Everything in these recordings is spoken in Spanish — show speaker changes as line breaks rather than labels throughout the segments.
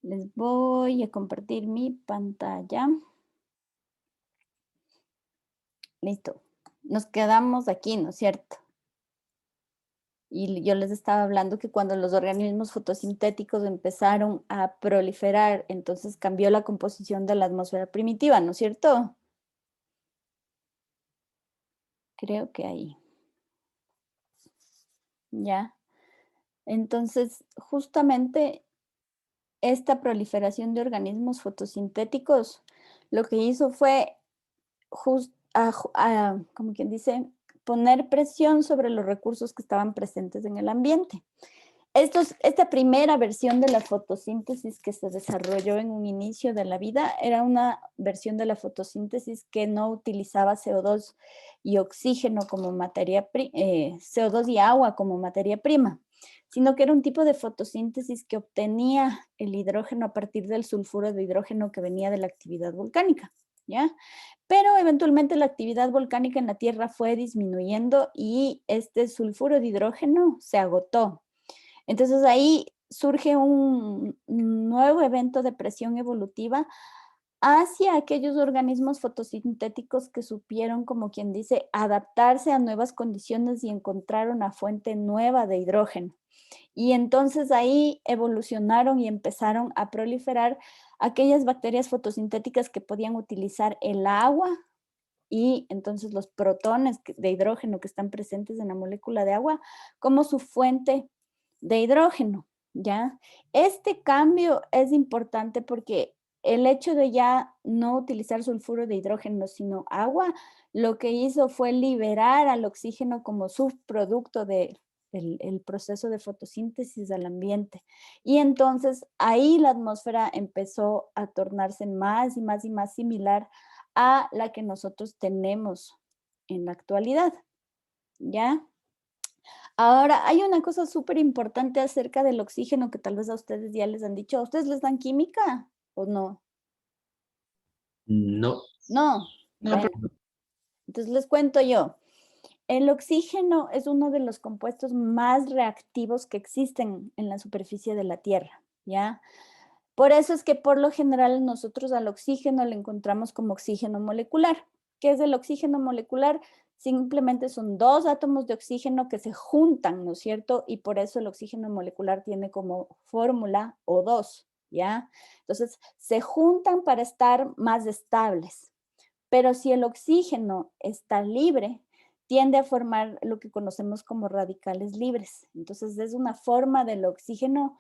Les voy a compartir mi pantalla. Listo. Nos quedamos aquí, ¿no es cierto? Y yo les estaba hablando que cuando los organismos fotosintéticos empezaron a proliferar, entonces cambió la composición de la atmósfera primitiva, ¿no es cierto? Creo que ahí. Ya. Entonces, justamente esta proliferación de organismos fotosintéticos lo que hizo fue como quien dice, poner presión sobre los recursos que estaban presentes en el ambiente. Esta primera versión de la fotosíntesis que se desarrolló en un inicio de la vida era una versión de la fotosíntesis que no utilizaba CO2 y oxígeno como CO2 y agua como materia prima, sino que era un tipo de fotosíntesis que obtenía el hidrógeno a partir del sulfuro de hidrógeno que venía de la actividad volcánica, ¿ya? Pero eventualmente la actividad volcánica en la Tierra fue disminuyendo y este sulfuro de hidrógeno se agotó. Entonces ahí surge un nuevo evento de presión evolutiva hacia aquellos organismos fotosintéticos que supieron, como quien dice, adaptarse a nuevas condiciones y encontrar una fuente nueva de hidrógeno. Y entonces ahí evolucionaron y empezaron a proliferar aquellas bacterias fotosintéticas que podían utilizar el agua y entonces los protones de hidrógeno que están presentes en la molécula de agua como su fuente de hidrógeno, ¿ya? Este cambio es importante porque el hecho de ya no utilizar sulfuro de hidrógeno, sino agua, lo que hizo fue liberar al oxígeno como subproducto del proceso de fotosíntesis del ambiente. Y entonces ahí la atmósfera empezó a tornarse más y más y más similar a la que nosotros tenemos en la actualidad, ¿ya? Ahora, hay una cosa súper importante acerca del oxígeno que tal vez a ustedes ya les han dicho. ¿A ustedes les dan química o no?
No,
No.
No,
Bueno, entonces les cuento yo. El oxígeno es uno de los compuestos más reactivos que existen en la superficie de la Tierra, ¿ya? Por eso es que por lo general nosotros al oxígeno le encontramos como oxígeno molecular. ¿Qué es el oxígeno molecular? Simplemente son dos átomos de oxígeno que se juntan, ¿no es cierto? Y por eso el oxígeno molecular tiene como fórmula O2, ¿ya? Entonces, se juntan para estar más estables. Pero si el oxígeno está libre, tiende a formar lo que conocemos como radicales libres. Entonces, es una forma del oxígeno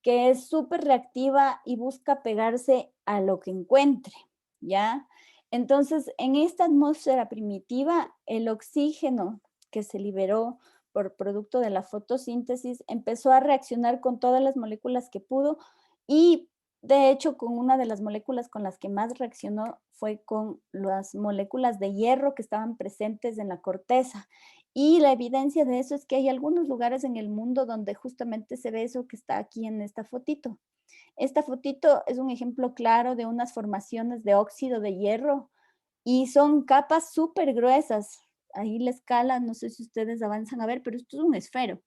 que es súper reactiva y busca pegarse a lo que encuentre, ¿ya? Entonces, en esta atmósfera primitiva, el oxígeno que se liberó por producto de la fotosíntesis empezó a reaccionar con todas las moléculas que pudo y de hecho con una de las moléculas con las que más reaccionó fue con las moléculas de hierro que estaban presentes en la corteza. Y la evidencia de eso es que hay algunos lugares en el mundo donde justamente se ve eso que está aquí en esta fotito. Esta fotito es un ejemplo claro de unas formaciones de óxido de hierro y son capas súper gruesas. Ahí la escala, no sé si ustedes avanzan a ver, pero esto es un esfero,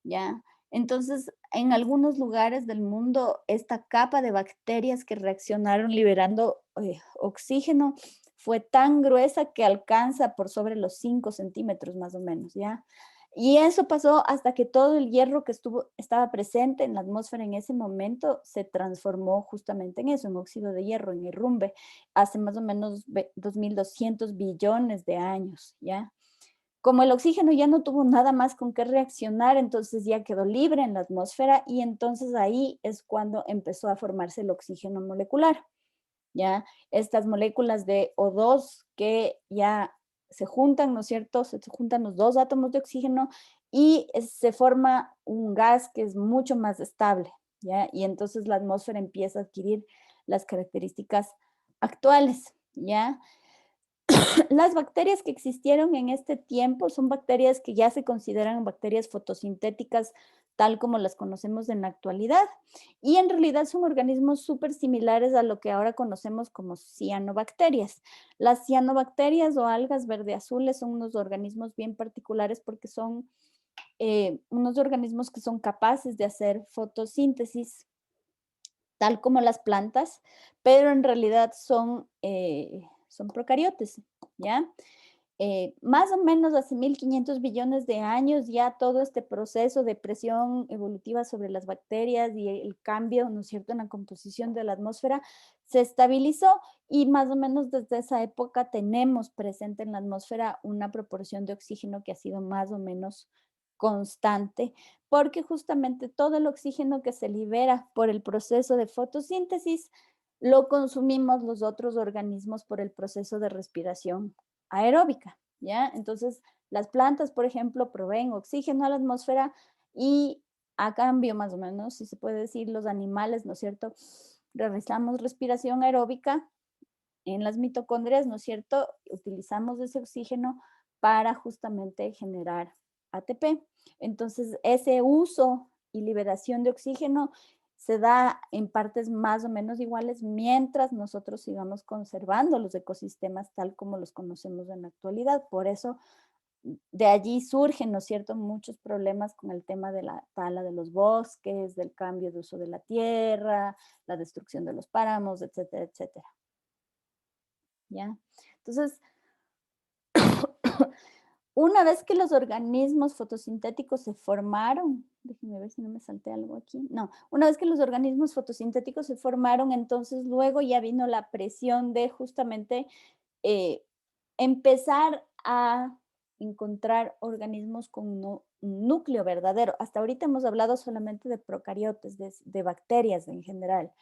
¿ya? Entonces, en algunos lugares del mundo, esta capa de bacterias que reaccionaron liberando oxígeno fue tan gruesa que alcanza por sobre los 5 centímetros más o menos, ¿ya? Y eso pasó hasta que todo el hierro que estaba presente en la atmósfera en ese momento se transformó justamente en eso, en óxido de hierro, en herrumbre, hace más o menos 2.200 billones de años, ¿ya? Como el oxígeno ya no tuvo nada más con qué reaccionar, entonces ya quedó libre en la atmósfera y entonces ahí es cuando empezó a formarse el oxígeno molecular, ¿ya? Estas moléculas de O2 que ya se juntan, ¿no es cierto? Se juntan los dos átomos de oxígeno y se forma un gas que es mucho más estable, ¿ya? Y entonces la atmósfera empieza a adquirir las características actuales, ¿ya? Las bacterias que existieron en este tiempo son bacterias que ya se consideran bacterias fotosintéticas tal como las conocemos en la actualidad y en realidad son organismos súper similares a lo que ahora conocemos como cianobacterias. Las cianobacterias o algas verde azules son unos organismos bien particulares porque son unos organismos que son capaces de hacer fotosíntesis tal como las plantas, pero en realidad son procariotes, ¿ya? Más o menos hace 1500 billones de años ya todo este proceso de presión evolutiva sobre las bacterias y el cambio, ¿no es cierto?, en la composición de la atmósfera se estabilizó y más o menos desde esa época tenemos presente en la atmósfera una proporción de oxígeno que ha sido más o menos constante, porque justamente todo el oxígeno que se libera por el proceso de fotosíntesis lo consumimos los otros organismos por el proceso de respiración aeróbica, ¿ya? Entonces, las plantas, por ejemplo, proveen oxígeno a la atmósfera y a cambio, más o menos, si se puede decir, los animales, ¿no es cierto? Realizamos respiración aeróbica en las mitocondrias, ¿no es cierto? Utilizamos ese oxígeno para justamente generar ATP. Entonces, ese uso y liberación de oxígeno se da en partes más o menos iguales mientras nosotros sigamos conservando los ecosistemas tal como los conocemos en la actualidad. Por eso, de allí surgen, ¿no es cierto?, muchos problemas con el tema de la tala de los bosques, del cambio de uso de la tierra, la destrucción de los páramos, etcétera, etcétera. ¿Ya? Entonces, una vez que los organismos fotosintéticos se formaron, déjenme ver si no me salté algo aquí, no, una vez que los organismos fotosintéticos se formaron, entonces luego ya vino la presión de justamente eh, empezar a encontrar organismos con un núcleo verdadero. Hasta ahorita hemos hablado solamente de procariotes, de bacterias en general.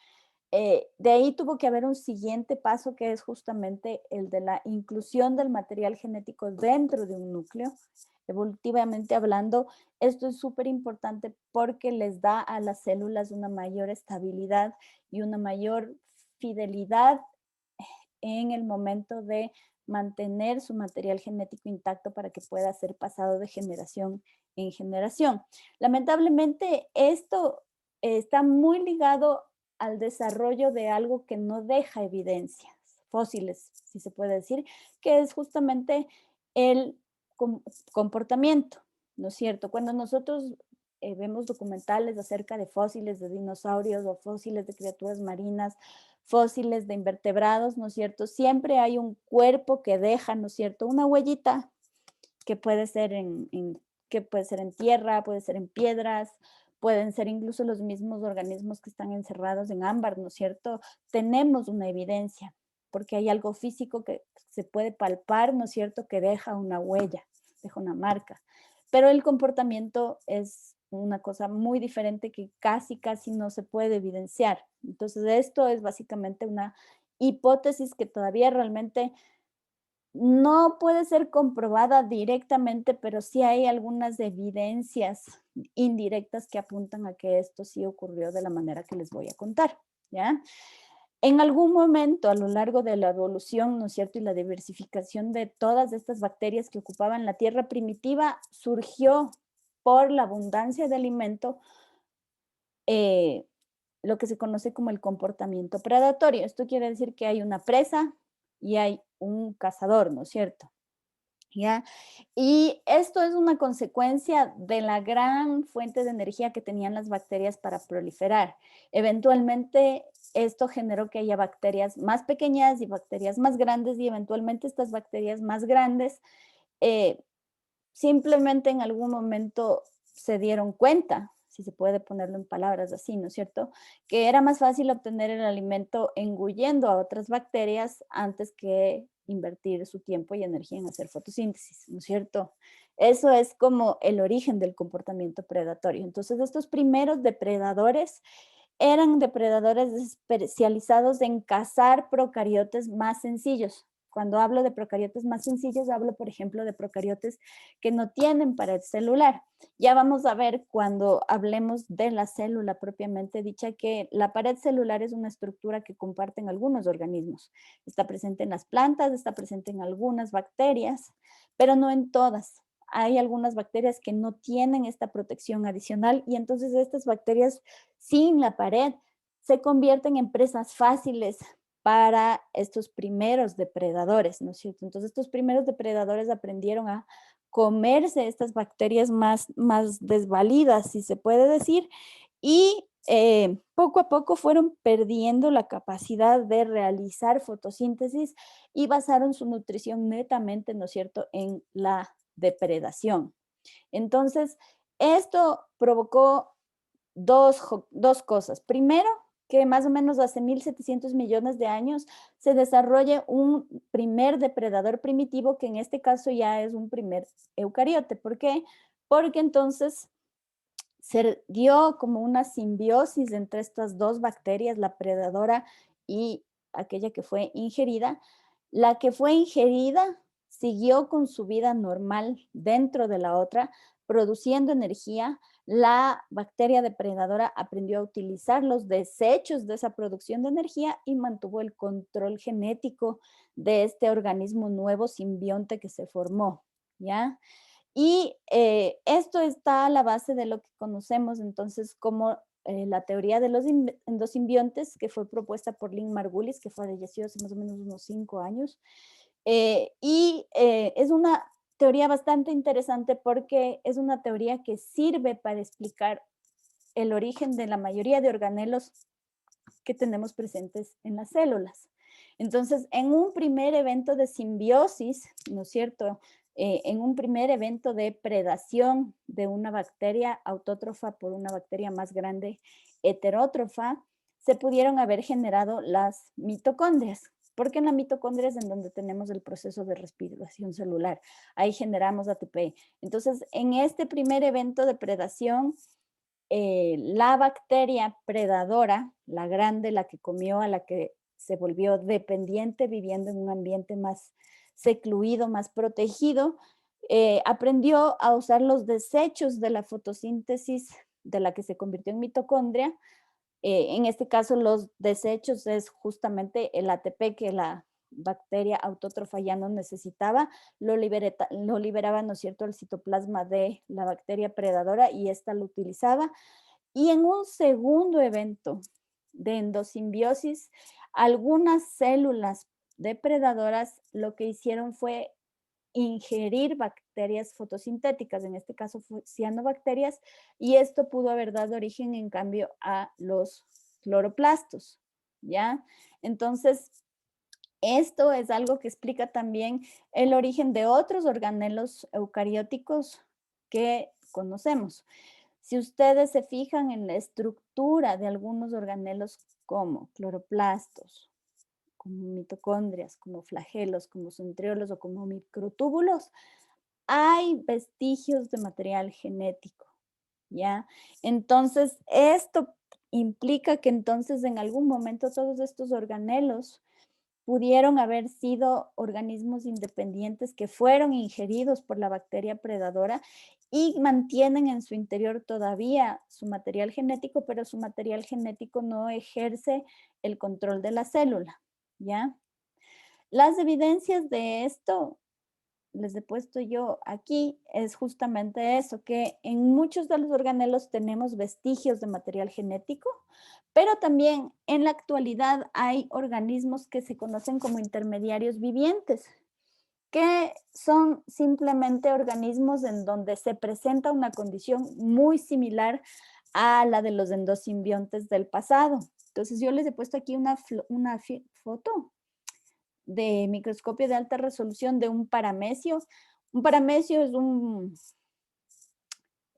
De ahí tuvo que haber un siguiente paso que es justamente el de la inclusión del material genético dentro de un núcleo. Evolutivamente hablando, esto es súper importante porque les da a las células una mayor estabilidad y una mayor fidelidad en el momento de mantener su material genético intacto para que pueda ser pasado de generación en generación. Lamentablemente, esto está muy ligado al desarrollo de algo que no deja evidencias fósiles, si se puede decir, que es justamente el comportamiento, ¿no es cierto? Cuando nosotros vemos documentales acerca de fósiles de dinosaurios o fósiles de criaturas marinas, fósiles de invertebrados, ¿no es cierto? Siempre hay un cuerpo que deja, ¿no es cierto? Una huellita que puede ser que puede ser en tierra, puede ser en piedras, pueden ser incluso los mismos organismos que están encerrados en ámbar, ¿no es cierto? Tenemos una evidencia, porque hay algo físico que se puede palpar, ¿no es cierto?, que deja una huella, deja una marca. Pero el comportamiento es una cosa muy diferente que casi no se puede evidenciar. Entonces, esto es básicamente una hipótesis que todavía realmente no puede ser comprobada directamente, pero sí hay algunas evidencias indirectas que apuntan a que esto sí ocurrió de la manera que les voy a contar, ¿ya? En algún momento a lo largo de la evolución, ¿no es cierto?, y la diversificación de todas estas bacterias que ocupaban la tierra primitiva, surgió por la abundancia de alimento eh, lo que se conoce como el comportamiento predatorio. Esto quiere decir que hay una presa y hay un cazador, ¿no es cierto? ¿Ya? Y esto es una consecuencia de la gran fuente de energía que tenían las bacterias para proliferar. Eventualmente, esto generó que haya bacterias más pequeñas y bacterias más grandes, y eventualmente estas bacterias más grandes eh, simplemente en algún momento se dieron cuenta, si se puede ponerlo en palabras así, ¿no es cierto?, que era más fácil obtener el alimento engullendo a otras bacterias antes que invertir su tiempo y energía en hacer fotosíntesis, ¿no es cierto? Eso es como el origen del comportamiento predatorio. Entonces, estos primeros depredadores eran depredadores especializados en cazar procariotes más sencillos. Cuando hablo de procariotes más sencillos, hablo, por ejemplo, de procariotes que no tienen pared celular. Ya vamos a ver cuando hablemos de la célula propiamente dicha que la pared celular es una estructura que comparten algunos organismos. Está presente en las plantas, está presente en algunas bacterias, pero no en todas. Hay algunas bacterias que no tienen esta protección adicional y entonces estas bacterias sin la pared se convierten en presas fáciles para estos primeros depredadores, ¿no es cierto? Entonces, estos primeros depredadores aprendieron a comerse estas bacterias más desvalidas, si se puede decir, y poco a poco fueron perdiendo la capacidad de realizar fotosíntesis y basaron su nutrición netamente, ¿no es cierto?, en la depredación. Entonces, esto provocó dos cosas. Primero, que más o menos hace 1.700 millones de años se desarrolle un primer depredador primitivo, que en este caso ya es un primer eucariote. ¿Por qué? Porque entonces se dio como una simbiosis entre estas dos bacterias, la predadora y aquella que fue ingerida. La que fue ingerida siguió con su vida normal dentro de la otra, produciendo energía. La bacteria depredadora aprendió a utilizar los desechos de esa producción de energía y mantuvo el control genético de este organismo nuevo simbionte que se formó, ¿ya? Y esto está a la base de lo que conocemos entonces como la teoría de los endosimbiontes, que fue propuesta por Lynn Margulis, que falleció hace más o menos unos 5 años. Es una teoría bastante interesante porque es una teoría que sirve para explicar el origen de la mayoría de organelos que tenemos presentes en las células. Entonces, en un primer evento de simbiosis, ¿no es cierto? En un primer evento de predación de una bacteria autótrofa por una bacteria más grande heterótrofa, se pudieron haber generado las mitocondrias, porque en la mitocondria es en donde tenemos el proceso de respiración celular. Ahí generamos ATP. Entonces, en este primer evento de predación, la bacteria predadora, la grande, la que comió a la que se volvió dependiente viviendo en un ambiente más secluido, más protegido, aprendió a usar los desechos de la fotosíntesis de la que se convirtió en mitocondria. En este caso, los desechos es justamente el ATP que la bacteria autótrofa ya no necesitaba, lo liberaba, ¿no es cierto?, el citoplasma de la bacteria predadora y esta lo utilizaba. Y en un segundo evento de endosimbiosis, algunas células depredadoras lo que hicieron fue ingerir bacterias fotosintéticas, en este caso cianobacterias, y esto pudo haber dado origen, en cambio, a los cloroplastos, ¿ya? Entonces, esto es algo que explica también el origen de otros organelos eucarióticos que conocemos. Si ustedes se fijan en la estructura de algunos organelos como cloroplastos, como mitocondrias, como flagelos, como centriolos o como microtúbulos, hay vestigios de material genético, ¿ya? Entonces, esto implica que entonces en algún momento todos estos organelos pudieron haber sido organismos independientes que fueron ingeridos por la bacteria predadora y mantienen en su interior todavía su material genético, pero su material genético no ejerce el control de la célula, ¿ya? Las evidencias de esto les he puesto yo aquí es justamente eso, que en muchos de los organelos tenemos vestigios de material genético, pero también en la actualidad hay organismos que se conocen como intermediarios vivientes, que son simplemente organismos en donde se presenta una condición muy similar a la de los endosimbiontes del pasado. Entonces yo les he puesto aquí una foto de microscopio de alta resolución de un paramecio. Un paramecio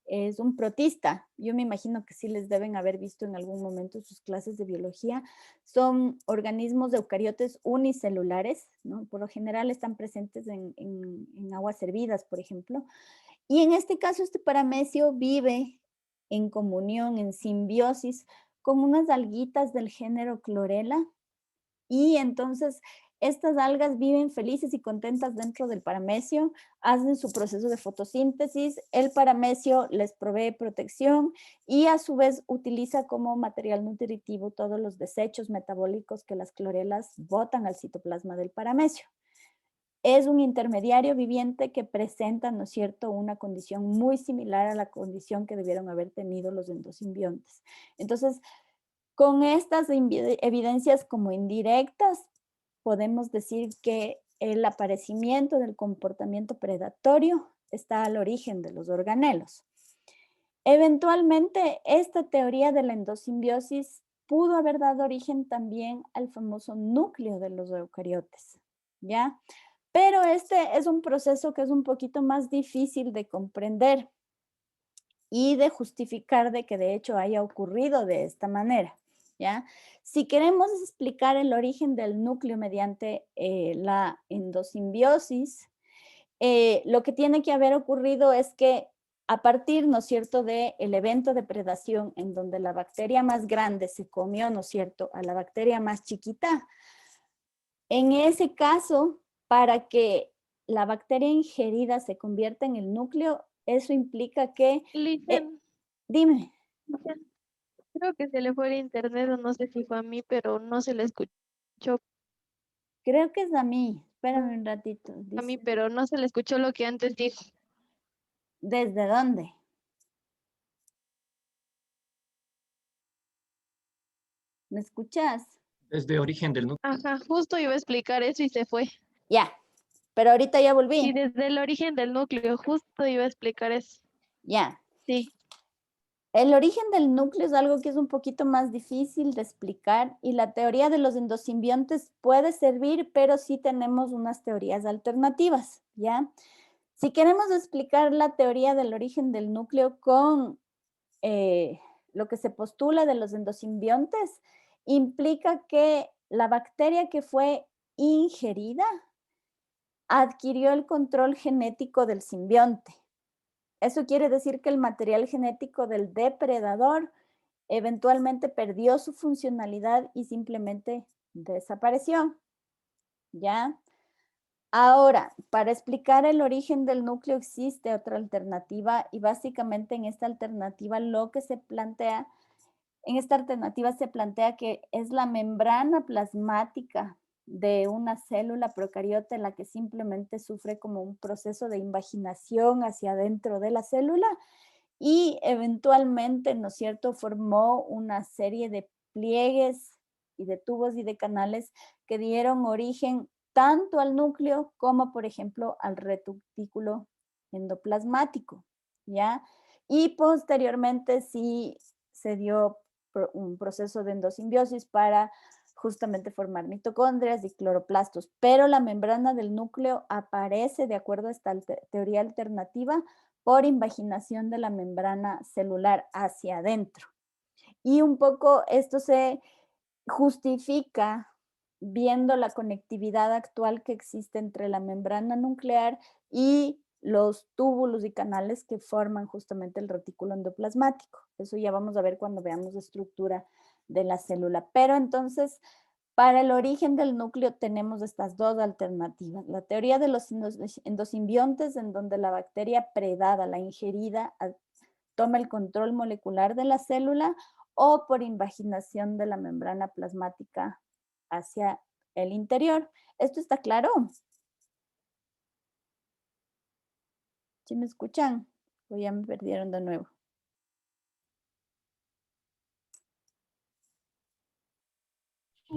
es un protista. Yo me imagino que sí les deben haber visto en algún momento sus clases de biología. Son organismos eucariotes unicelulares, ¿no? Por lo general están presentes en aguas hervidas, por ejemplo. Y en este caso, este paramecio vive en comunión, en simbiosis, con unas alguitas del género Chlorella, y entonces estas algas viven felices y contentas dentro del paramecio, hacen su proceso de fotosíntesis, el paramecio les provee protección y a su vez utiliza como material nutritivo todos los desechos metabólicos que las clorelas botan al citoplasma del paramecio. Es un intermediario viviente que presenta, ¿no es cierto?, una condición muy similar a la condición que debieron haber tenido los endosimbiontes. Entonces, con estas evidencias como indirectas, podemos decir que el aparecimiento del comportamiento predatorio está al origen de los organelos. Eventualmente, esta teoría de la endosimbiosis pudo haber dado origen también al famoso núcleo de los eucariotes, ¿ya? Pero este es un proceso que es un poquito más difícil de comprender y de justificar de que de hecho haya ocurrido de esta manera, ¿ya? Si queremos explicar el origen del núcleo mediante la endosimbiosis, lo que tiene que haber ocurrido es que a partir, ¿no es cierto?, del evento de predación en donde la bacteria más grande se comió, ¿no es cierto?, a la bacteria más chiquita, en ese caso, para que la bacteria ingerida se convierta en el núcleo, eso implica que,
Licen,
dime,
Licen, creo que se le fue el internet, o no sé si fue a mí, pero no se le escuchó
creo que es a mí, espérame un ratito,
a mí,
dice,
pero no se le escuchó lo que antes dijo.
¿desde dónde? ¿Me escuchas?
Desde origen del núcleo.
Ajá, justo iba a explicar eso y se fue.
Ya, pero ahorita ya
Sí,
volví,
desde el origen del núcleo, justo iba a explicar eso.
ya.
Sí.
El origen del núcleo es algo que es un poquito más difícil de explicar y la teoría de los endosimbiontes puede servir, pero sí tenemos unas teorías alternativas, ¿ya? Si queremos explicar la teoría del origen del núcleo con eh, lo que se postula de los endosimbiontes, implica que la bacteria que fue ingerida adquirió el control genético del simbionte. Eso quiere decir que el material genético del depredador eventualmente perdió su funcionalidad y simplemente desapareció, ¿ya? Ahora, para explicar el origen del núcleo existe otra alternativa y básicamente en esta alternativa lo que se plantea, en esta alternativa se plantea que es la membrana plasmática de una célula procariota en la que simplemente sufre como un proceso de invaginación hacia adentro de la célula y eventualmente, ¿no es cierto?, formó una serie de pliegues y de tubos y de canales que dieron origen tanto al núcleo como, por ejemplo, al retículo endoplasmático, ¿ya? Y posteriormente sí se dio un proceso de endosimbiosis para justamente formar mitocondrias y cloroplastos, pero la membrana del núcleo aparece, de acuerdo a esta teoría alternativa, por invaginación de la membrana celular hacia adentro. Y un poco esto se justifica viendo la conectividad actual que existe entre la membrana nuclear y los túbulos y canales que forman justamente el retículo endoplasmático. Eso ya vamos a ver cuando veamos la estructura de la célula. Pero entonces, para el origen del núcleo tenemos estas dos alternativas. La teoría de los endosimbiontes, en donde la bacteria predada, la ingerida, toma el control molecular de la célula, o por invaginación de la membrana plasmática hacia el interior. ¿Esto está claro? ¿Sí me escuchan? O ya me perdieron de nuevo.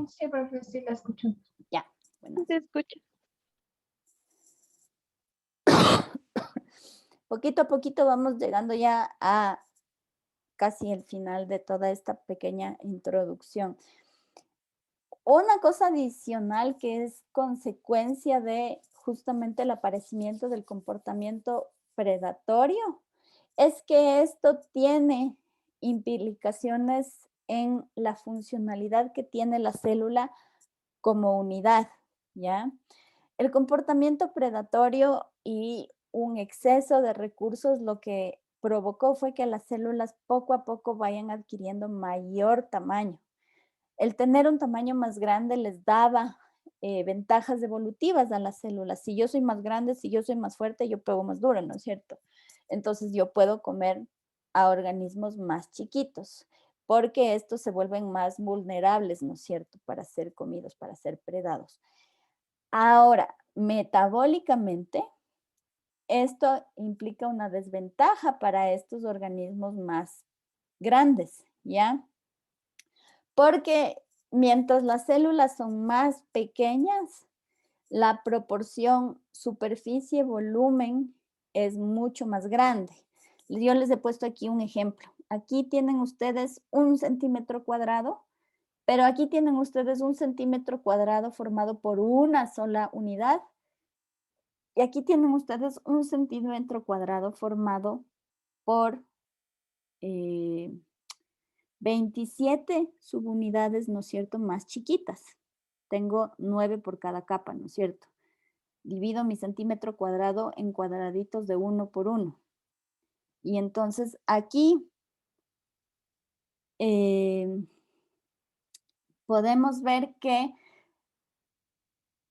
Sí, profe, sí la escucho.
Ya, bueno.
Se escucha.
Poquito a poquito vamos llegando ya a casi el final de toda esta pequeña introducción. Una cosa adicional que es consecuencia de justamente el aparecimiento del comportamiento predatorio es que esto tiene implicaciones en la funcionalidad que tiene la célula como unidad, ¿ya? El comportamiento predatorio y un exceso de recursos lo que provocó fue que las células poco a poco vayan adquiriendo mayor tamaño. El tener un tamaño más grande les daba ventajas evolutivas a las células. Si yo soy más grande, si yo soy más fuerte, yo pego más duro, ¿no es cierto? Entonces yo puedo comer a organismos más chiquitos, porque estos se vuelven más vulnerables, ¿no es cierto?, para ser comidos, para ser predados. Ahora, metabólicamente, esto implica una desventaja para estos organismos más grandes, ¿ya? Porque mientras las células son más pequeñas, la proporción superficie-volumen es mucho más grande. Yo les he puesto aquí un ejemplo. Aquí tienen ustedes 1 centímetro cuadrado, pero aquí tienen ustedes 1 centímetro cuadrado formado por una sola unidad. Y aquí tienen ustedes 1 centímetro cuadrado formado por 27 subunidades, ¿no es cierto?, más chiquitas. Tengo 9 por cada capa, ¿no es cierto? Divido mi centímetro cuadrado en cuadraditos de 1 por 1. Y entonces aquí podemos ver que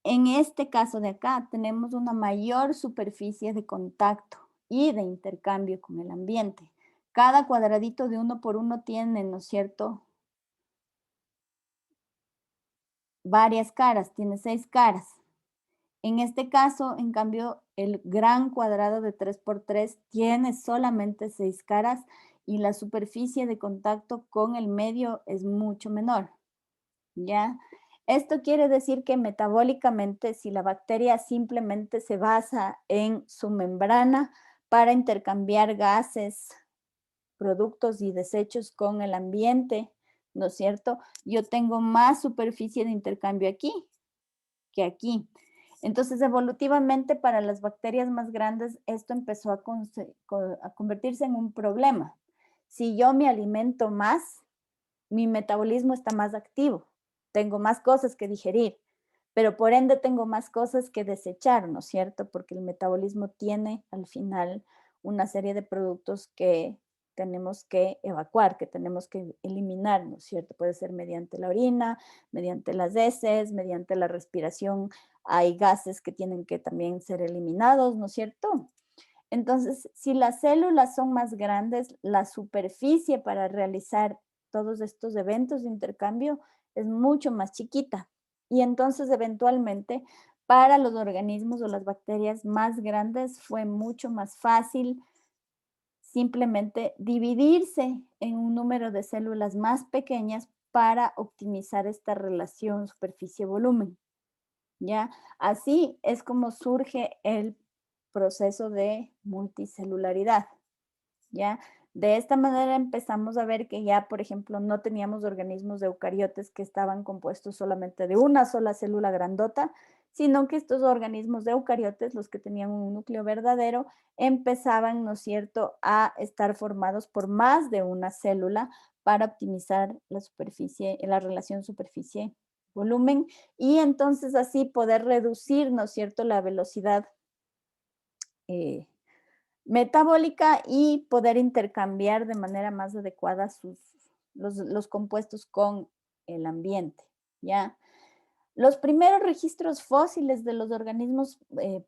en este caso de acá tenemos una mayor superficie de contacto y de intercambio con el ambiente. Cada cuadradito de 1 por 1 tiene, ¿no es cierto?, varias caras, tiene 6 caras. En este caso, en cambio, el gran cuadrado de 3 por 3 tiene solamente 6 caras y la superficie de contacto con el medio es mucho menor, ¿ya? Esto quiere decir que metabólicamente, si la bacteria simplemente se basa en su membrana para intercambiar gases, productos y desechos con el ambiente, ¿no es cierto? Yo tengo más superficie de intercambio aquí que aquí. Entonces, evolutivamente para las bacterias más grandes, esto empezó a convertirse en un problema. Si yo me alimento más, mi metabolismo está más activo, tengo más cosas que digerir, pero por ende tengo más cosas que desechar, ¿no es cierto? Porque el metabolismo tiene al final una serie de productos que tenemos que evacuar, que tenemos que eliminar, ¿no es cierto? Puede ser mediante la orina, mediante las heces, mediante la respiración. Hay gases que tienen que también ser eliminados, ¿no es cierto? Entonces, si las células son más grandes, la superficie para realizar todos estos eventos de intercambio es mucho más chiquita. Y entonces, eventualmente, para los organismos o las bacterias más grandes fue mucho más fácil simplemente dividirse en un número de células más pequeñas para optimizar esta relación superficie-volumen, ¿ya? Así es como surge el proceso de multicelularidad, ¿ya? De esta manera empezamos a ver que ya, por ejemplo, no teníamos organismos eucariotes que estaban compuestos solamente de una sola célula grandota, sino que estos organismos eucariotes, los que tenían un núcleo verdadero, empezaban, ¿no es cierto?, a estar formados por más de una célula para optimizar la superficie, la relación superficie-volumen, y entonces así poder reducir, ¿no es cierto?, la velocidad metabólica y poder intercambiar de manera más adecuada los compuestos con el ambiente, ¿ya? Los primeros registros fósiles de los organismos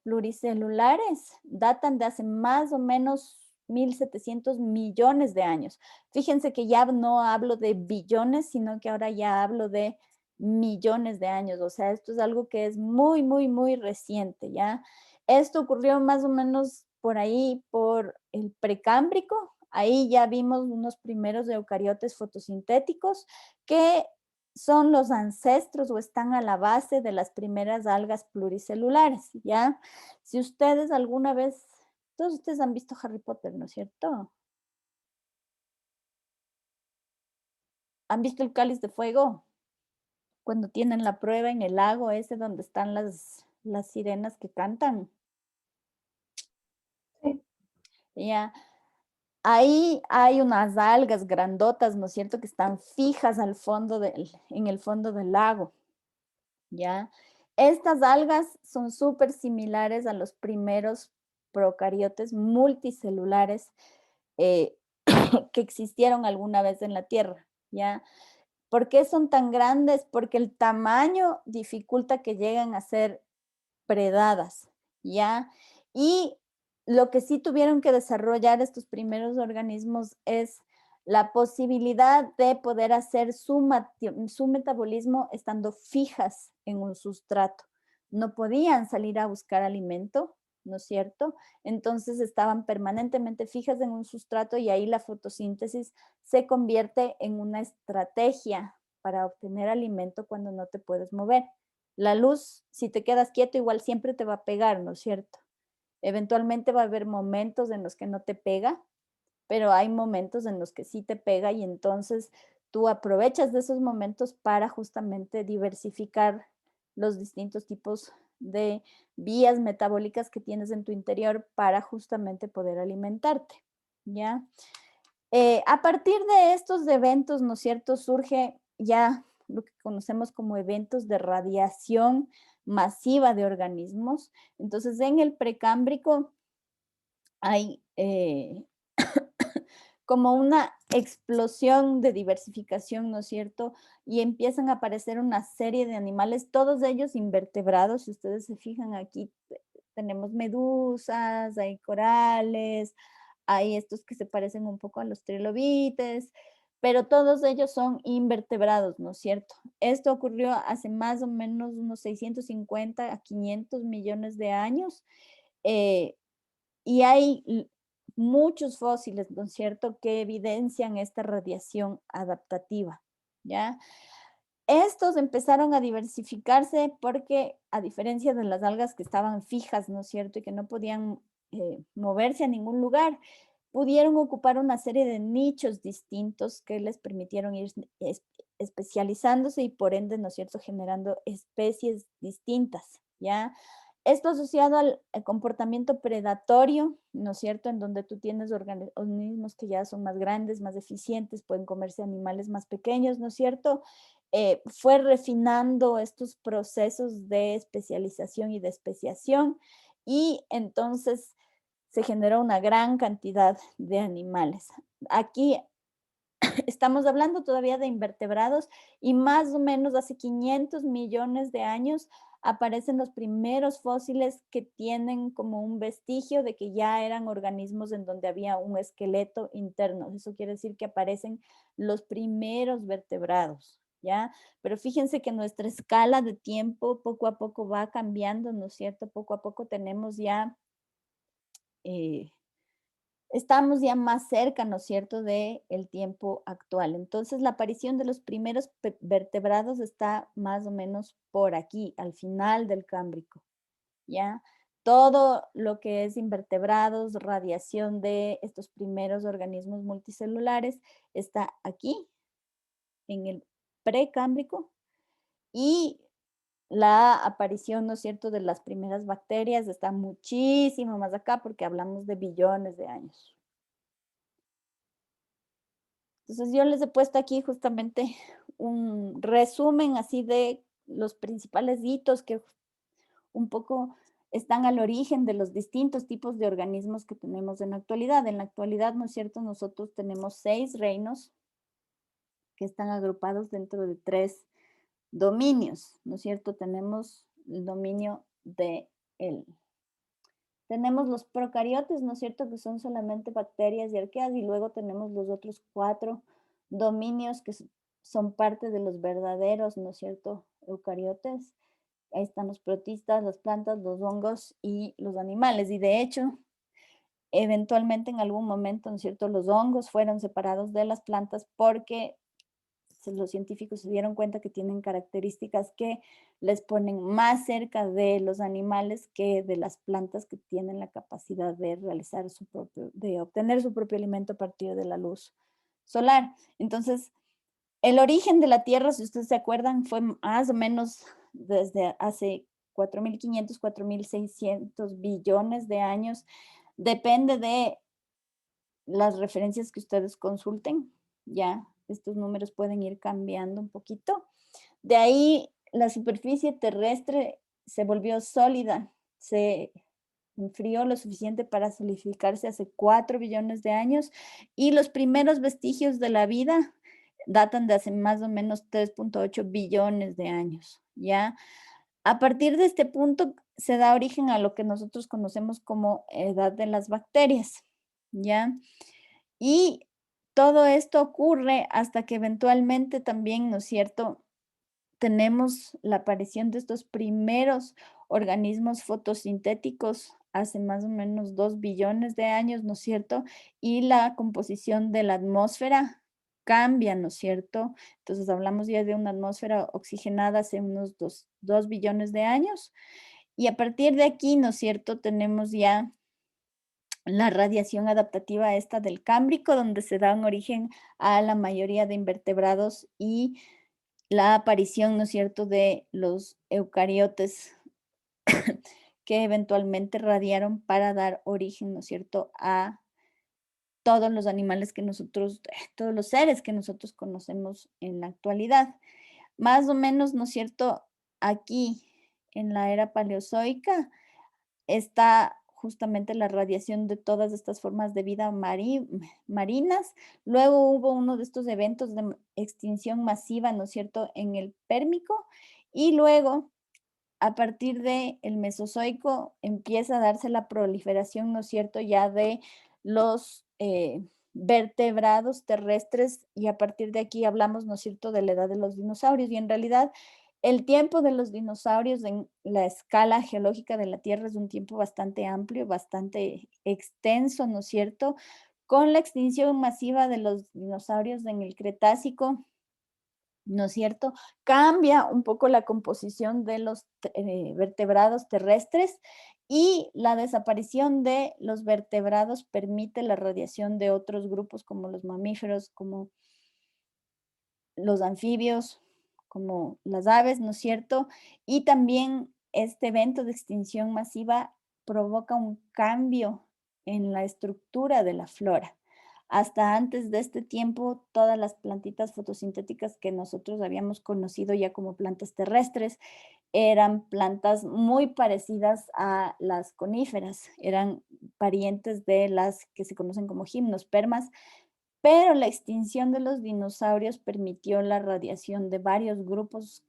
pluricelulares datan de hace más o menos 1.700 millones de años. Fíjense que ya no hablo de billones, sino que ahora ya hablo de millones de años. O sea, esto es algo que es muy, muy, muy reciente, ¿ya? Esto ocurrió más o menos por ahí, por el precámbrico. Ahí ya vimos unos primeros eucariotes fotosintéticos que son los ancestros o están a la base de las primeras algas pluricelulares, ¿ya? Si ustedes alguna vez, todos ustedes han visto Harry Potter, ¿no es cierto? ¿Han visto el Cáliz de Fuego? Cuando tienen la prueba en el lago ese donde están las sirenas que cantan.
Sí.
Ya, ahí hay unas algas grandotas, ¿no es cierto?, que están fijas al fondo en el fondo del lago, ¿ya? Estas algas son súper similares a los primeros procariotes multicelulares eh, que existieron alguna vez en la Tierra, ¿ya? ¿Por qué son tan grandes? Porque el tamaño dificulta que lleguen a ser predadas, ¿ya? Y lo que sí tuvieron que desarrollar estos primeros organismos es la posibilidad de poder hacer su metabolismo estando fijas en un sustrato. No podían salir a buscar alimento, ¿no es cierto? Entonces estaban permanentemente fijas en un sustrato y ahí la fotosíntesis se convierte en una estrategia para obtener alimento cuando no te puedes mover. La luz, si te quedas quieto, igual siempre te va a pegar, ¿no es cierto? Eventualmente va a haber momentos en los que no te pega, pero hay momentos en los que sí te pega y entonces tú aprovechas de esos momentos para justamente diversificar los distintos tipos de vías metabólicas que tienes en tu interior para justamente poder alimentarte, ¿ya? A partir de estos eventos, ¿no es cierto?, surge ya lo que conocemos como eventos de radiación masiva de organismos. Entonces, en el precámbrico hay como una explosión de diversificación, ¿no es cierto? Y empiezan a aparecer una serie de animales, todos ellos invertebrados. Si ustedes se fijan aquí, tenemos medusas, hay corales, hay estos que se parecen un poco a los trilobites, pero todos ellos son invertebrados, ¿no es cierto? Esto ocurrió hace más o menos unos 650 a 500 millones de años. eh, y hay muchos fósiles, ¿no es cierto?, que evidencian esta radiación adaptativa, ¿ya? Estos empezaron a diversificarse porque, a diferencia de las algas que estaban fijas, ¿no es cierto?, y que no podían moverse a ningún lugar, pudieron ocupar una serie de nichos distintos que les permitieron ir especializándose y por ende, ¿no es cierto?, generando especies distintas, ¿ya? Esto asociado al comportamiento predatorio, ¿no es cierto?, en donde tú tienes organismos que ya son más grandes, más eficientes, pueden comerse animales más pequeños, ¿no es cierto? Fue refinando estos procesos de especialización y de especiación y entonces se generó una gran cantidad de animales. Aquí estamos hablando todavía de invertebrados y más o menos hace 500 millones de años aparecen los primeros fósiles que tienen como un vestigio de que ya eran organismos en donde había un esqueleto interno. Eso quiere decir que aparecen los primeros vertebrados, ¿ya? Pero fíjense que nuestra escala de tiempo poco a poco va cambiando, ¿no es cierto? Poco a poco tenemos ya eh, estamos ya más cerca, ¿no es cierto?, del tiempo actual. Entonces, la aparición de los primeros vertebrados está más o menos por aquí, al final del Cámbrico, ¿ya? Todo lo que es invertebrados, radiación de estos primeros organismos multicelulares, está aquí, en el precámbrico, y la aparición, ¿no es cierto?, de las primeras bacterias está muchísimo más acá porque hablamos de billones de años. Entonces yo les he puesto aquí justamente un resumen así de los principales hitos que un poco están al origen de los distintos tipos de organismos que tenemos en la actualidad. En la actualidad, ¿no es cierto?, nosotros tenemos 6 reinos que están agrupados dentro de 3 dominios, ¿no es cierto? Tenemos el dominio de el tenemos los procariotes, ¿no es cierto?, que son solamente bacterias y arqueas, y luego tenemos los otros 4 dominios que son parte de los verdaderos, ¿no es cierto?, eucariotes. Ahí están los protistas, las plantas, los hongos y los animales. Y de hecho, eventualmente en algún momento, ¿no es cierto?, los hongos fueron separados de las plantas porque los científicos se dieron cuenta que tienen características que les ponen más cerca de los animales que de las plantas que tienen la capacidad de realizar de obtener su propio alimento a partir de la luz solar. Entonces, el origen de la Tierra, si ustedes se acuerdan, fue más o menos desde hace 4.500, 4.600 billones de años. Depende de las referencias que ustedes consulten, ya estos números pueden ir cambiando un poquito. De ahí la superficie terrestre se volvió sólida, se enfrió lo suficiente para solidificarse hace 4 billones de años y los primeros vestigios de la vida datan de hace más o menos 3.8 billones de años, ¿ya? A partir de este punto se da origen a lo que nosotros conocemos como edad de las bacterias, ¿ya? Y todo esto ocurre hasta que eventualmente también, ¿no es cierto?, tenemos la aparición de estos primeros organismos fotosintéticos hace más o menos 2 billones de años, ¿no es cierto? Y la composición de la atmósfera cambia, ¿no es cierto? Entonces hablamos ya de una atmósfera oxigenada hace unos 2 billones de años. Y a partir de aquí, ¿no es cierto?, tenemos ya la radiación adaptativa esta del Cámbrico, donde se dan origen a la mayoría de invertebrados y la aparición, ¿no es cierto?, de los eucariotes que eventualmente radiaron para dar origen, ¿no es cierto?, a todos los animales que nosotros, todos los seres que nosotros conocemos en la actualidad. Más o menos, ¿no es cierto?, aquí en la era paleozoica está justamente la radiación de todas estas formas de vida marinas. Luego hubo uno de estos eventos de extinción masiva, ¿no es cierto?, en el Pérmico, y luego a partir del Mesozoico empieza a darse la proliferación, ¿no es cierto?, ya de los vertebrados terrestres, y a partir de aquí hablamos, ¿no es cierto?, de la edad de los dinosaurios. Y en realidad el tiempo de los dinosaurios en la escala geológica de la Tierra es un tiempo bastante amplio, bastante extenso, ¿no es cierto? Con la extinción masiva de los dinosaurios en el Cretácico, ¿no es cierto? Cambia un poco la composición de los vertebrados terrestres, y la desaparición de los vertebrados permite la radiación de otros grupos como los mamíferos, como los anfibios, como las aves, ¿no es cierto? Y también este evento de extinción masiva provoca un cambio en la estructura de la flora. Hasta antes de este tiempo, todas las plantitas fotosintéticas que nosotros habíamos conocido ya como plantas terrestres eran plantas muy parecidas a las coníferas, eran parientes de las que se conocen como gimnospermas, pero la extinción de los dinosaurios permitió la radiación de varios grupos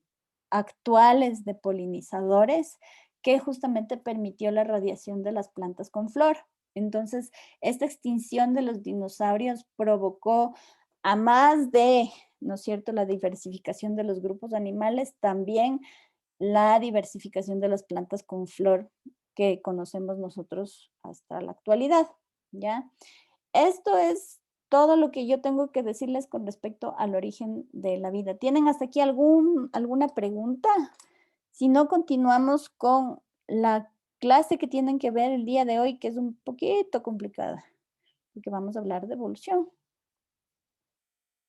actuales de polinizadores, que justamente permitió la radiación de las plantas con flor. Entonces, esta extinción de los dinosaurios provocó, a más de, ¿no es cierto?, la diversificación de los grupos animales, también la diversificación de las plantas con flor que conocemos nosotros hasta la actualidad, ¿ya? Esto es todo lo que yo tengo que decirles con respecto al origen de la vida. ¿Tienen hasta aquí alguna pregunta? Si no, continuamos con la clase que tienen que ver el día de hoy, que es un poquito complicada, porque vamos a hablar de evolución.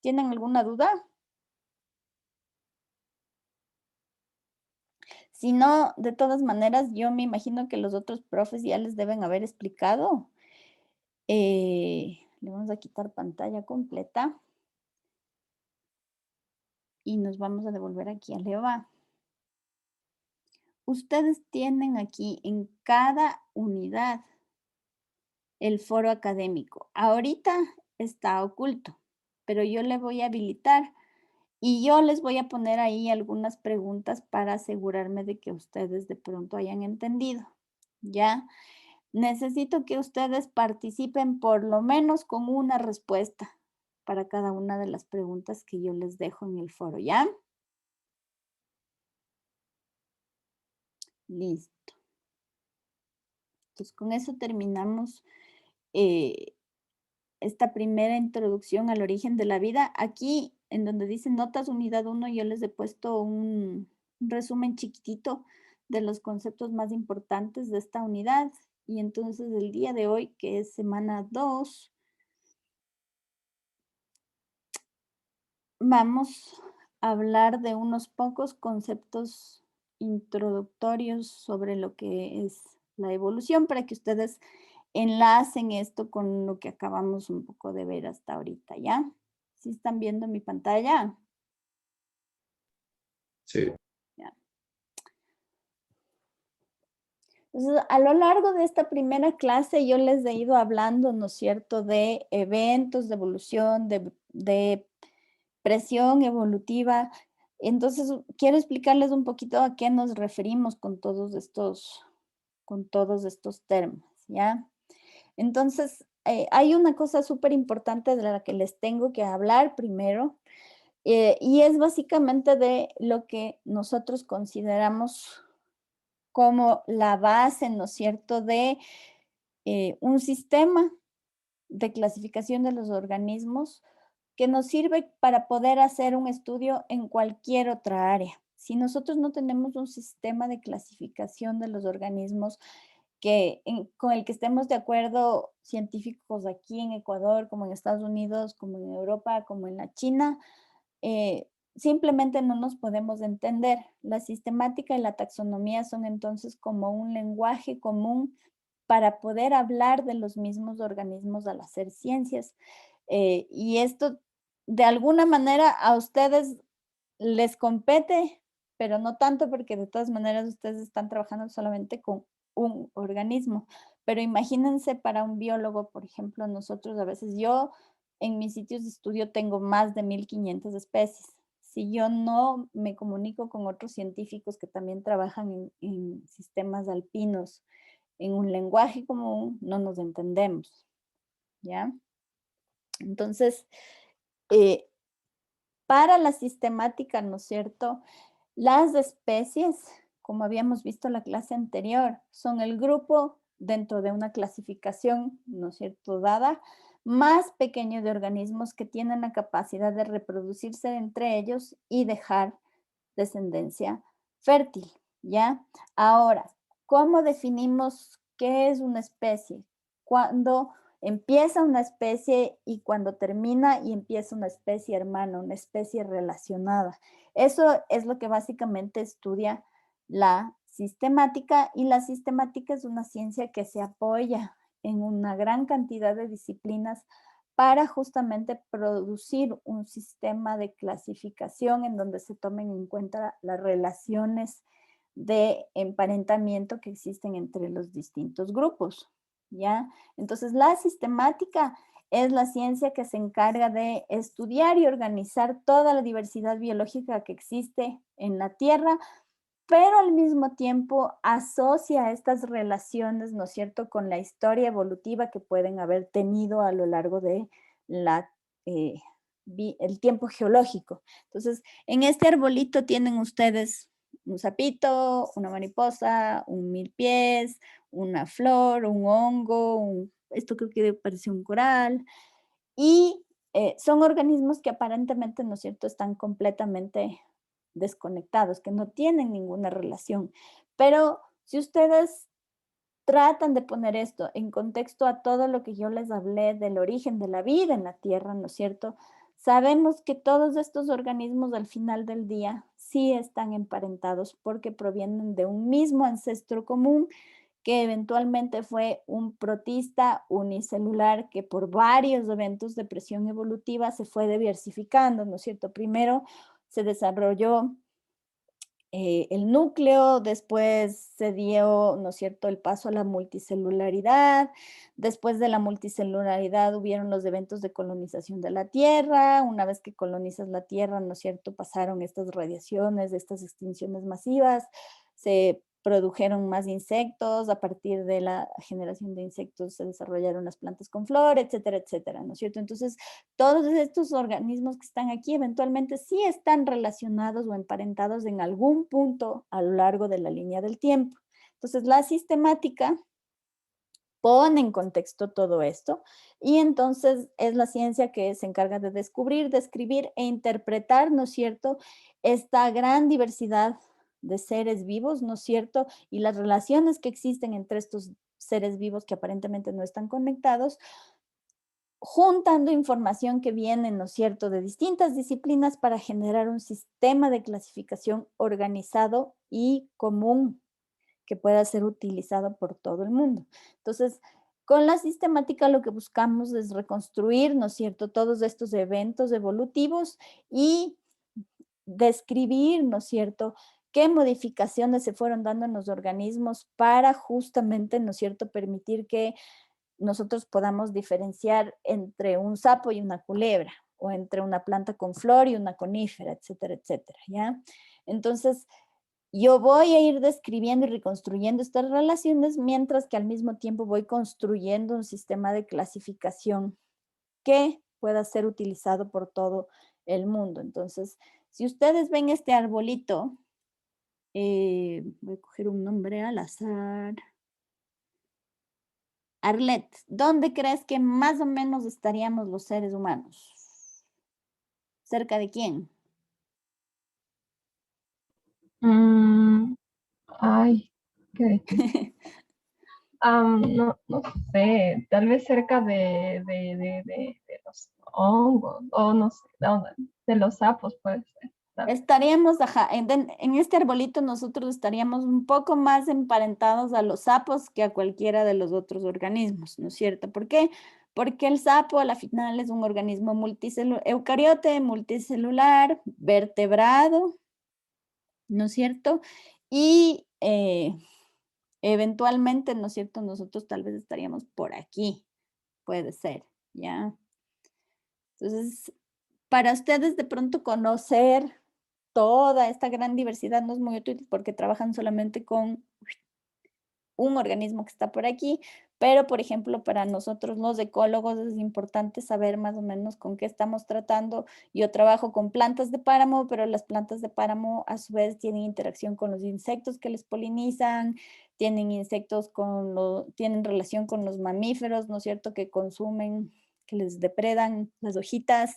¿Tienen alguna duda? Si no, de todas maneras, yo me imagino que los otros profes ya les deben haber explicado. Le vamos a quitar pantalla completa y nos vamos a devolver aquí a Leva. Ustedes tienen aquí en cada unidad el foro académico. Ahorita está oculto, pero yo le voy a habilitar y yo les voy a poner ahí algunas preguntas para asegurarme de que ustedes de pronto hayan entendido. ¿Ya? Necesito que ustedes participen por lo menos con una respuesta para cada una de las preguntas que yo les dejo en el foro, ¿ya? Listo. Entonces, con eso terminamos eh, esta primera introducción al origen de la vida. Aquí, en donde dice notas unidad 1, yo les he puesto un resumen chiquitito de los conceptos más importantes de esta unidad. Y entonces el día de hoy, que es semana 2, vamos a hablar de unos pocos conceptos introductorios sobre lo que es la evolución para que ustedes enlacen esto con lo que acabamos un poco de ver hasta ahorita, ¿ya? ¿Sí están viendo mi pantalla?
Sí.
Ya. Entonces, a lo largo de esta primera clase yo les he ido hablando, ¿no es cierto?, de eventos de evolución, de presión evolutiva. Entonces, quiero explicarles un poquito a qué nos referimos con todos estos términos, ¿ya? Entonces, hay una cosa súper importante de la que les tengo que hablar primero, y es básicamente de lo que nosotros consideramos como la base, ¿no es cierto?, de un sistema de clasificación de los organismos que nos sirve para poder hacer un estudio en cualquier otra área. Si nosotros no tenemos un sistema de clasificación de los organismos, con el que estemos de acuerdo científicos aquí en Ecuador, como en Estados Unidos, como en Europa, como en la China, simplemente no nos podemos entender. La sistemática y la taxonomía son entonces como un lenguaje común para poder hablar de los mismos organismos al hacer ciencias. Y esto, de alguna manera, a ustedes les compete, pero no tanto porque de todas maneras ustedes están trabajando solamente con un organismo. Pero imagínense para un biólogo, por ejemplo, nosotros a veces, yo en mis sitios de estudio tengo más de 1500 especies. Si yo no me comunico con otros científicos que también trabajan en sistemas alpinos, en un lenguaje común, no nos entendemos, ¿ya? Entonces, para la sistemática, ¿no es cierto? Las especies, como habíamos visto en la clase anterior, son el grupo dentro de una clasificación, ¿no es cierto?, dada, más pequeño de organismos que tienen la capacidad de reproducirse entre ellos y dejar descendencia fértil, ¿ya? Ahora, ¿cómo definimos qué es una especie? Cuando empieza una especie y cuando termina y empieza una especie hermana, una especie relacionada. Eso es lo que básicamente estudia la sistemática, y la sistemática es una ciencia que se apoya en una gran cantidad de disciplinas para justamente producir un sistema de clasificación en donde se tomen en cuenta las relaciones de emparentamiento que existen entre los distintos grupos, ¿ya? Entonces, la sistemática es la ciencia que se encarga de estudiar y organizar toda la diversidad biológica que existe en la Tierra, pero al mismo tiempo asocia estas relaciones, ¿no es cierto?, con la historia evolutiva que pueden haber tenido a lo largo de la, eh, el tiempo geológico. Entonces, en este arbolito tienen ustedes un sapito, una mariposa, un milpiés, una flor, un hongo, esto creo que parece un coral, y son organismos que aparentemente, ¿no es cierto?, están completamente desconectados, que no tienen ninguna relación. Pero si ustedes tratan de poner esto en contexto a todo lo que yo les hablé del origen de la vida en la Tierra, ¿no es cierto? Sabemos que todos estos organismos al final del día sí están emparentados porque provienen de un mismo ancestro común, que eventualmente fue un protista unicelular que por varios eventos de presión evolutiva se fue diversificando, ¿no es cierto? Primero se desarrolló el núcleo, después se dio, ¿no es cierto?, el paso a la multicelularidad, después de la multicelularidad hubieron los eventos de colonización de la Tierra, una vez que colonizas la Tierra, ¿no es cierto?, pasaron estas radiaciones, estas extinciones masivas, se produjeron más insectos, a partir de la generación de insectos se desarrollaron las plantas con flor, etcétera, etcétera, ¿no es cierto? Entonces, todos estos organismos que están aquí eventualmente sí están relacionados o emparentados en algún punto a lo largo de la línea del tiempo. Entonces, la sistemática pone en contexto todo esto y entonces es la ciencia que se encarga de descubrir, describir e interpretar, ¿no es cierto?, esta gran diversidad de seres vivos, ¿no es cierto?, y las relaciones que existen entre estos seres vivos que aparentemente no están conectados, juntando información que viene, ¿no es cierto?, de distintas disciplinas para generar un sistema de clasificación organizado y común que pueda ser utilizado por todo el mundo. Entonces, con la sistemática lo que buscamos es reconstruir, ¿no es cierto?, todos estos eventos evolutivos y describir, ¿no es cierto?, qué modificaciones se fueron dando en los organismos para justamente, ¿no es cierto?, permitir que nosotros podamos diferenciar entre un sapo y una culebra, o entre una planta con flor y una conífera, etcétera, etcétera, ¿ya? Entonces, yo voy a ir describiendo y reconstruyendo estas relaciones, mientras que al mismo tiempo voy construyendo un sistema de clasificación que pueda ser utilizado por todo el mundo. Entonces, si ustedes ven este arbolito, voy a coger un nombre al azar. Arlet, ¿dónde crees que más o menos estaríamos los seres humanos? ¿Cerca de quién?
Mm, ay, qué difícil. No sé, tal vez cerca de los hongos, o no sé, no, de los sapos puede ser. Tal vez.
Estaríamos, ajá, en este arbolito nosotros estaríamos un poco más emparentados a los sapos que a cualquiera de los otros organismos, ¿no es cierto? ¿Por qué? Porque el sapo a la final es un organismo eucariote, multicelular, vertebrado, ¿no es cierto? Y eventualmente, ¿no es cierto? Nosotros tal vez estaríamos por aquí, puede ser, ¿ya? Entonces, para ustedes de pronto conocer toda esta gran diversidad no es muy útil porque trabajan solamente con un organismo que está por aquí, pero por ejemplo, para nosotros los ecólogos es importante saber más o menos con qué estamos tratando. Yo trabajo con plantas de páramo, pero las plantas de páramo a su vez tienen interacción con los insectos que les polinizan, tienen insectos tienen relación con los mamíferos, ¿no es cierto?, que consumen, que les depredan las hojitas,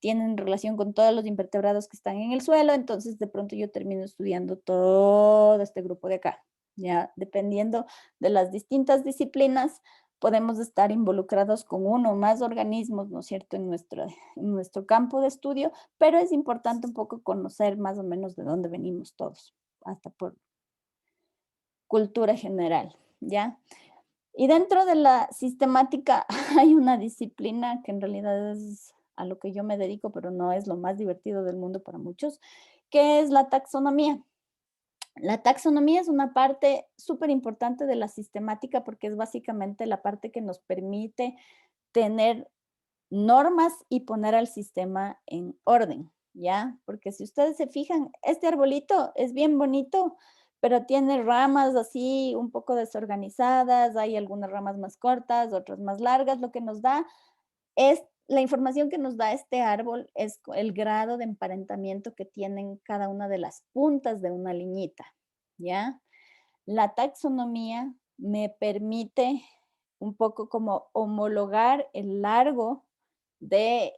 tienen relación con todos los invertebrados que están en el suelo, entonces de pronto yo termino estudiando todo este grupo de acá. Ya dependiendo de las distintas disciplinas, podemos estar involucrados con uno o más organismos, ¿no es cierto?, en nuestro campo de estudio, pero es importante un poco conocer más o menos de dónde venimos todos, hasta por cultura general, ¿ya? Y dentro de la sistemática hay una disciplina que en realidad es a lo que yo me dedico, pero no es lo más divertido del mundo para muchos, que es la taxonomía. La taxonomía es una parte súper importante de la sistemática porque es básicamente la parte que nos permite tener normas y poner al sistema en orden, ¿ya? Porque si ustedes se fijan, este arbolito es bien bonito, pero tiene ramas así un poco desorganizadas, hay algunas ramas más cortas, otras más largas, lo que nos da es la información que nos da este árbol es el grado de emparentamiento que tienen cada una de las puntas de una liñita, ¿ya? La taxonomía me permite un poco como homologar el largo de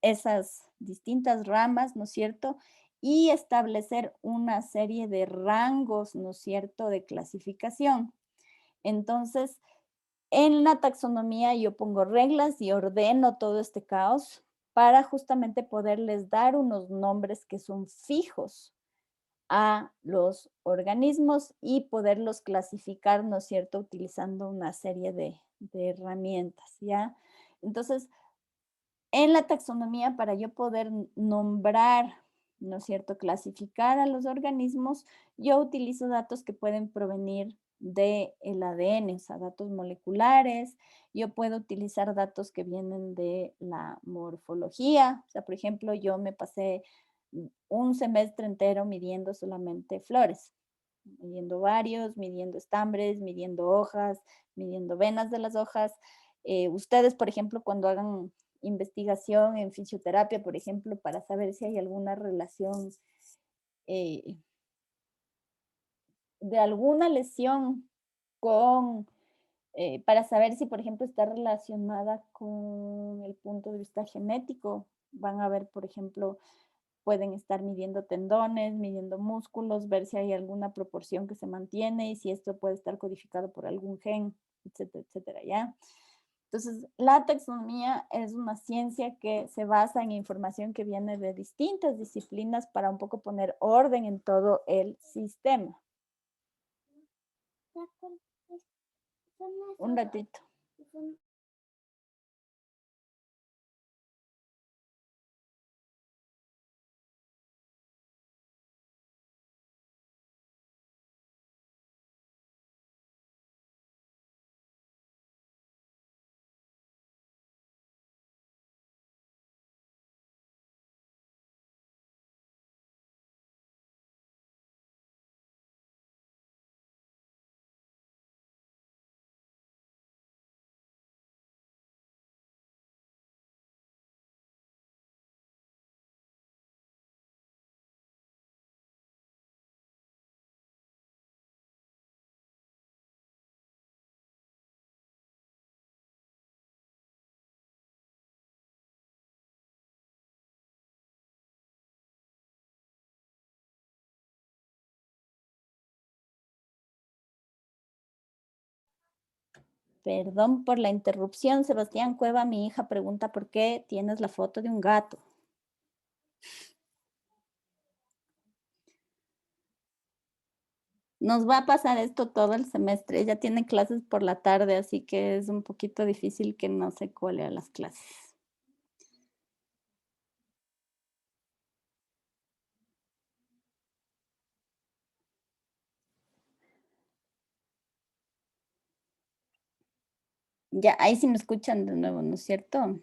esas distintas ramas, ¿no es cierto? Y establecer una serie de rangos, ¿no es cierto?, de clasificación. Entonces, en la taxonomía yo pongo reglas y ordeno todo este caos para justamente poderles dar unos nombres que son fijos a los organismos y poderlos clasificar, ¿no es cierto?, utilizando una serie de herramientas, ¿ya? Entonces, en la taxonomía, para yo poder nombrar, ¿no es cierto?, clasificar a los organismos, yo utilizo datos que pueden provenir del ADN, o sea, datos moleculares. Yo puedo utilizar datos que vienen de la morfología. O sea, por ejemplo, yo me pasé un semestre entero midiendo solamente flores, midiendo varios, midiendo estambres, midiendo hojas, midiendo venas de las hojas. Ustedes, por ejemplo, cuando hagan investigación en fisioterapia, por ejemplo, para saber si hay alguna relación eh, de alguna lesión con, para saber si, por ejemplo, está relacionada con el punto de vista genético. Van a ver, por ejemplo, pueden estar midiendo tendones, midiendo músculos, ver si hay alguna proporción que se mantiene y si esto puede estar codificado por algún gen, etcétera, etcétera, ¿ya? Entonces, la taxonomía es una ciencia que se basa en información que viene de distintas disciplinas para un poco poner orden en todo el sistema. Un ratito. Perdón por la interrupción, Sebastián Cueva, mi hija pregunta por qué tienes la foto de un gato. Nos va a pasar esto todo el semestre. Ella tiene clases por la tarde, así que es un poquito difícil que no se cuele a las clases. Ya, ahí sí me escuchan de nuevo, ¿no es cierto?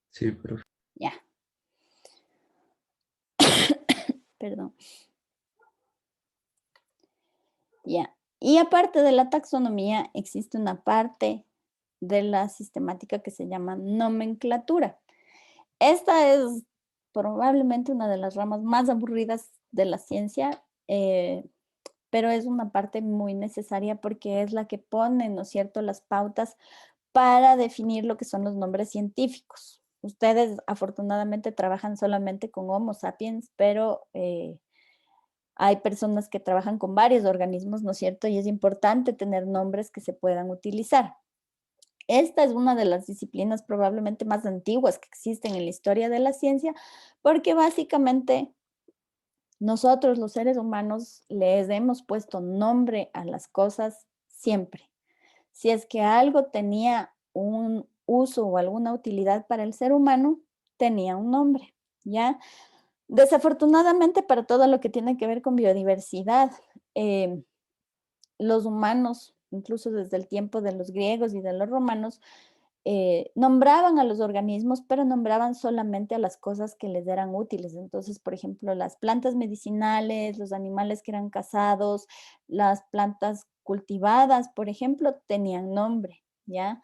Sí, profe.
Ya. Perdón. Ya. Y aparte de la taxonomía, existe una parte de la sistemática que se llama nomenclatura. Esta es probablemente una de las ramas más aburridas de la ciencia, pero es una parte muy necesaria porque es la que pone, ¿no es cierto?, las pautas para definir lo que son los nombres científicos. Ustedes afortunadamente trabajan solamente con Homo sapiens, pero hay personas que trabajan con varios organismos, ¿no es cierto? Y es importante tener nombres que se puedan utilizar. Esta es una de las disciplinas probablemente más antiguas que existen en la historia de la ciencia, porque básicamente nosotros los seres humanos les hemos puesto nombre a las cosas siempre. Si es que algo tenía un uso o alguna utilidad para el ser humano, tenía un nombre, ¿ya? Desafortunadamente para todo lo que tiene que ver con biodiversidad, los humanos, incluso desde el tiempo de los griegos y de los romanos, nombraban a los organismos, pero nombraban solamente a las cosas que les eran útiles. Entonces, por ejemplo, las plantas medicinales, los animales que eran cazados, las plantas cultivadas, por ejemplo, tenían nombre, ¿ya?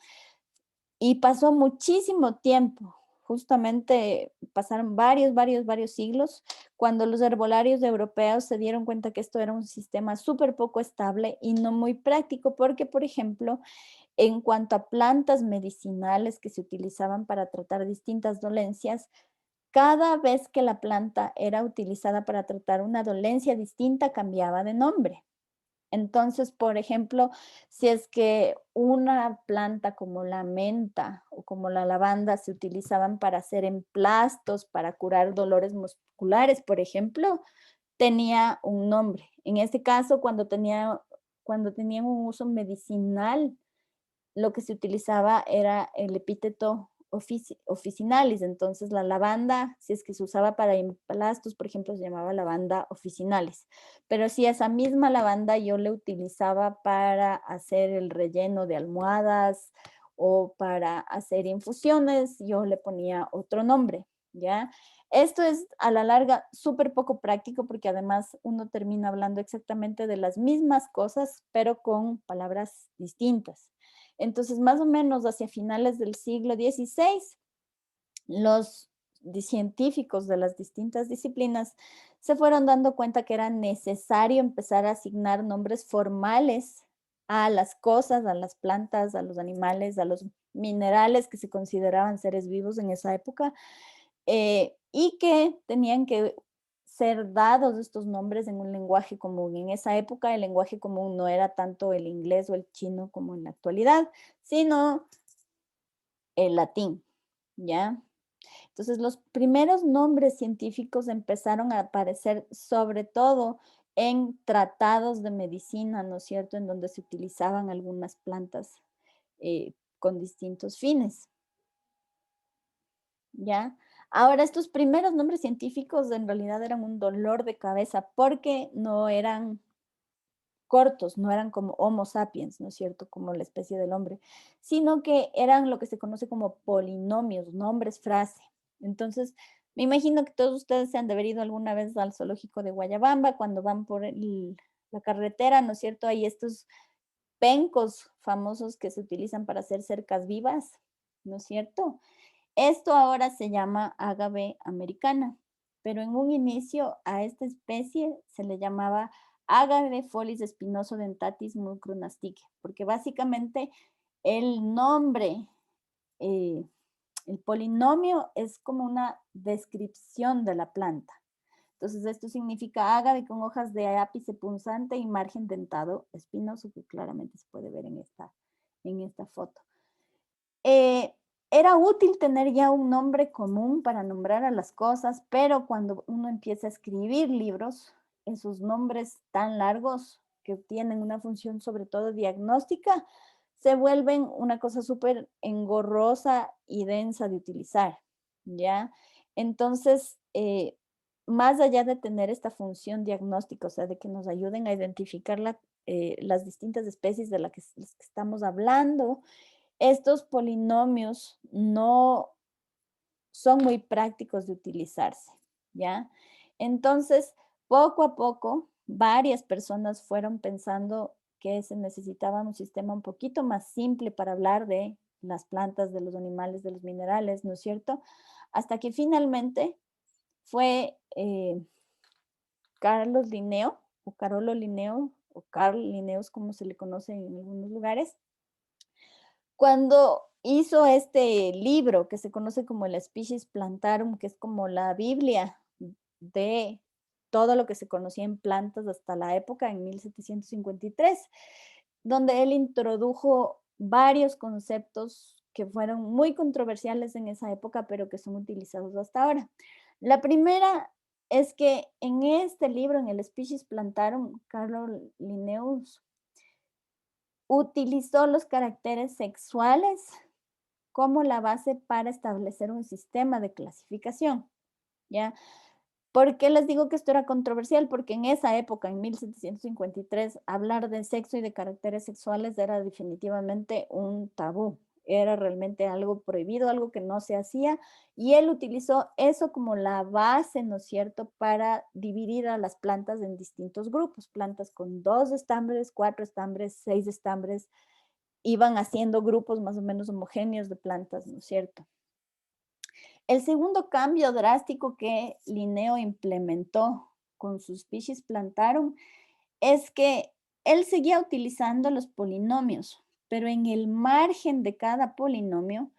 Y pasó muchísimo tiempo, justamente pasaron varios siglos, cuando los herbolarios europeos se dieron cuenta que esto era un sistema súper poco estable y no muy práctico, porque, por ejemplo, en cuanto a plantas medicinales que se utilizaban para tratar distintas dolencias, cada vez que la planta era utilizada para tratar una dolencia distinta, cambiaba de nombre. Entonces, por ejemplo, si es que una planta como la menta o como la lavanda se utilizaban para hacer emplastos, para curar dolores musculares, por ejemplo, tenía un nombre. En este caso, cuando tenían un uso medicinal, lo que se utilizaba era el epíteto officinalis. Entonces, la lavanda, si es que se usaba para emplastos, por ejemplo, se llamaba lavanda officinalis. Pero si esa misma lavanda yo la utilizaba para hacer el relleno de almohadas o para hacer infusiones, yo le ponía otro nombre, ¿ya? Esto es a la larga súper poco práctico porque además uno termina hablando exactamente de las mismas cosas, pero con palabras distintas. Entonces, más o menos hacia finales del siglo XVI, los científicos de las distintas disciplinas se fueron dando cuenta que era necesario empezar a asignar nombres formales a las cosas, a las plantas, a los animales, a los minerales que se consideraban seres vivos en esa época, y que tenían que ser dados estos nombres en un lenguaje común. En esa época el lenguaje común no era tanto el inglés o el chino como en la actualidad, sino el latín, ¿ya? Entonces los primeros nombres científicos empezaron a aparecer sobre todo en tratados de medicina, ¿no es cierto?, en donde se utilizaban algunas plantas con distintos fines, ¿ya? Ahora, estos primeros nombres científicos en realidad eran un dolor de cabeza porque no eran cortos, no eran como Homo sapiens, ¿no es cierto?, como la especie del hombre, sino que eran lo que se conoce como polinomios, nombres frase. Entonces, me imagino que todos ustedes se han de haber ido alguna vez al zoológico de Guayabamba cuando van por la carretera, ¿no es cierto? Hay estos pencos famosos que se utilizan para hacer cercas vivas, ¿no es cierto? Esto ahora se llama ágave americana, pero en un inicio a esta especie se le llamaba ágave folis spinoso dentatis mucronastique, porque básicamente el nombre, el polinomio es como una descripción de la planta. Entonces esto significa ágave con hojas de ápice punzante y margen dentado espinoso, que claramente se puede ver en esta foto. Era útil tener ya un nombre común para nombrar a las cosas, pero cuando uno empieza a escribir libros, esos nombres tan largos que tienen una función sobre todo diagnóstica, se vuelven una cosa súper engorrosa y densa de utilizar, ¿ya? Entonces, más allá de tener esta función diagnóstica, o sea, de que nos ayuden a identificar las distintas especies de las que estamos hablando, estos polinomios no son muy prácticos de utilizarse, ¿ya? Entonces, poco a poco, varias personas fueron pensando que se necesitaba un sistema un poquito más simple para hablar de las plantas, de los animales, de los minerales, ¿no es cierto? Hasta que finalmente fue Carlos Linneo, o Carolo Linneo, o Carl Linnaeus, como se le conoce en algunos lugares, cuando hizo este libro que se conoce como el Species Plantarum, que es como la Biblia de todo lo que se conocía en plantas hasta la época, en 1753, donde él introdujo varios conceptos que fueron muy controversiales en esa época, pero que son utilizados hasta ahora. La primera es que en este libro, en el Species Plantarum, Carlo Linnaeus utilizó los caracteres sexuales como la base para establecer un sistema de clasificación, ¿ya? ¿Por qué les digo que esto era controversial? Porque en esa época, en 1753, hablar de sexo y de caracteres sexuales era definitivamente un tabú. Era realmente algo prohibido, algo que no se hacía, y él utilizó eso como la base, ¿no es cierto?, para dividir a las plantas en distintos grupos. Plantas con 2 estambres, 4 estambres, 6 estambres, iban haciendo grupos más o menos homogéneos de plantas, ¿no es cierto? El segundo cambio drástico que Linneo implementó con sus Species Plantarum es que él seguía utilizando los polinomios, pero en el margen de cada polinomio,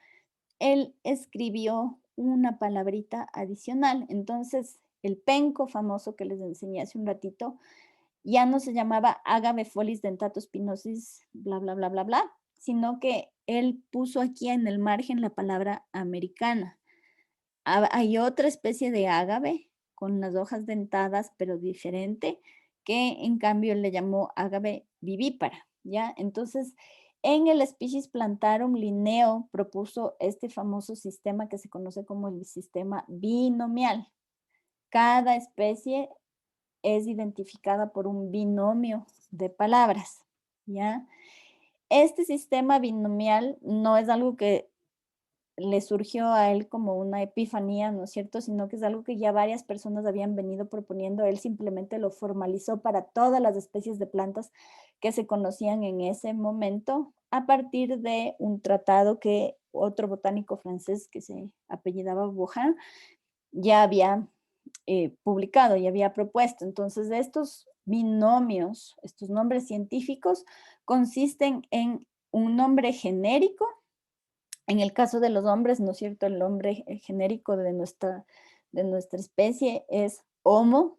él escribió una palabrita adicional. Entonces, el penco famoso que les enseñé hace un ratito, ya no se llamaba Agave follis dentato spinosis, bla, bla, bla, bla, bla, sino que él puso aquí en el margen la palabra americana. Hay otra especie de ágave con las hojas dentadas, pero diferente, que en cambio le llamó ágave vivípara, ¿ya? Entonces, en el Species Plantarum, Linneo propuso este famoso sistema que se conoce como el sistema binomial. Cada especie es identificada por un binomio de palabras, ¿ya? Este sistema binomial no es algo que le surgió a él como una epifanía, ¿no es cierto? Sino que es algo que ya varias personas habían venido proponiendo. Él simplemente lo formalizó para todas las especies de plantas que se conocían en ese momento a partir de un tratado que otro botánico francés que se apellidaba Bouin ya había publicado y había propuesto. Entonces, estos binomios, estos nombres científicos, consisten en un nombre genérico. En el caso de los hombres, ¿no es cierto? El nombre genérico de nuestra especie es Homo,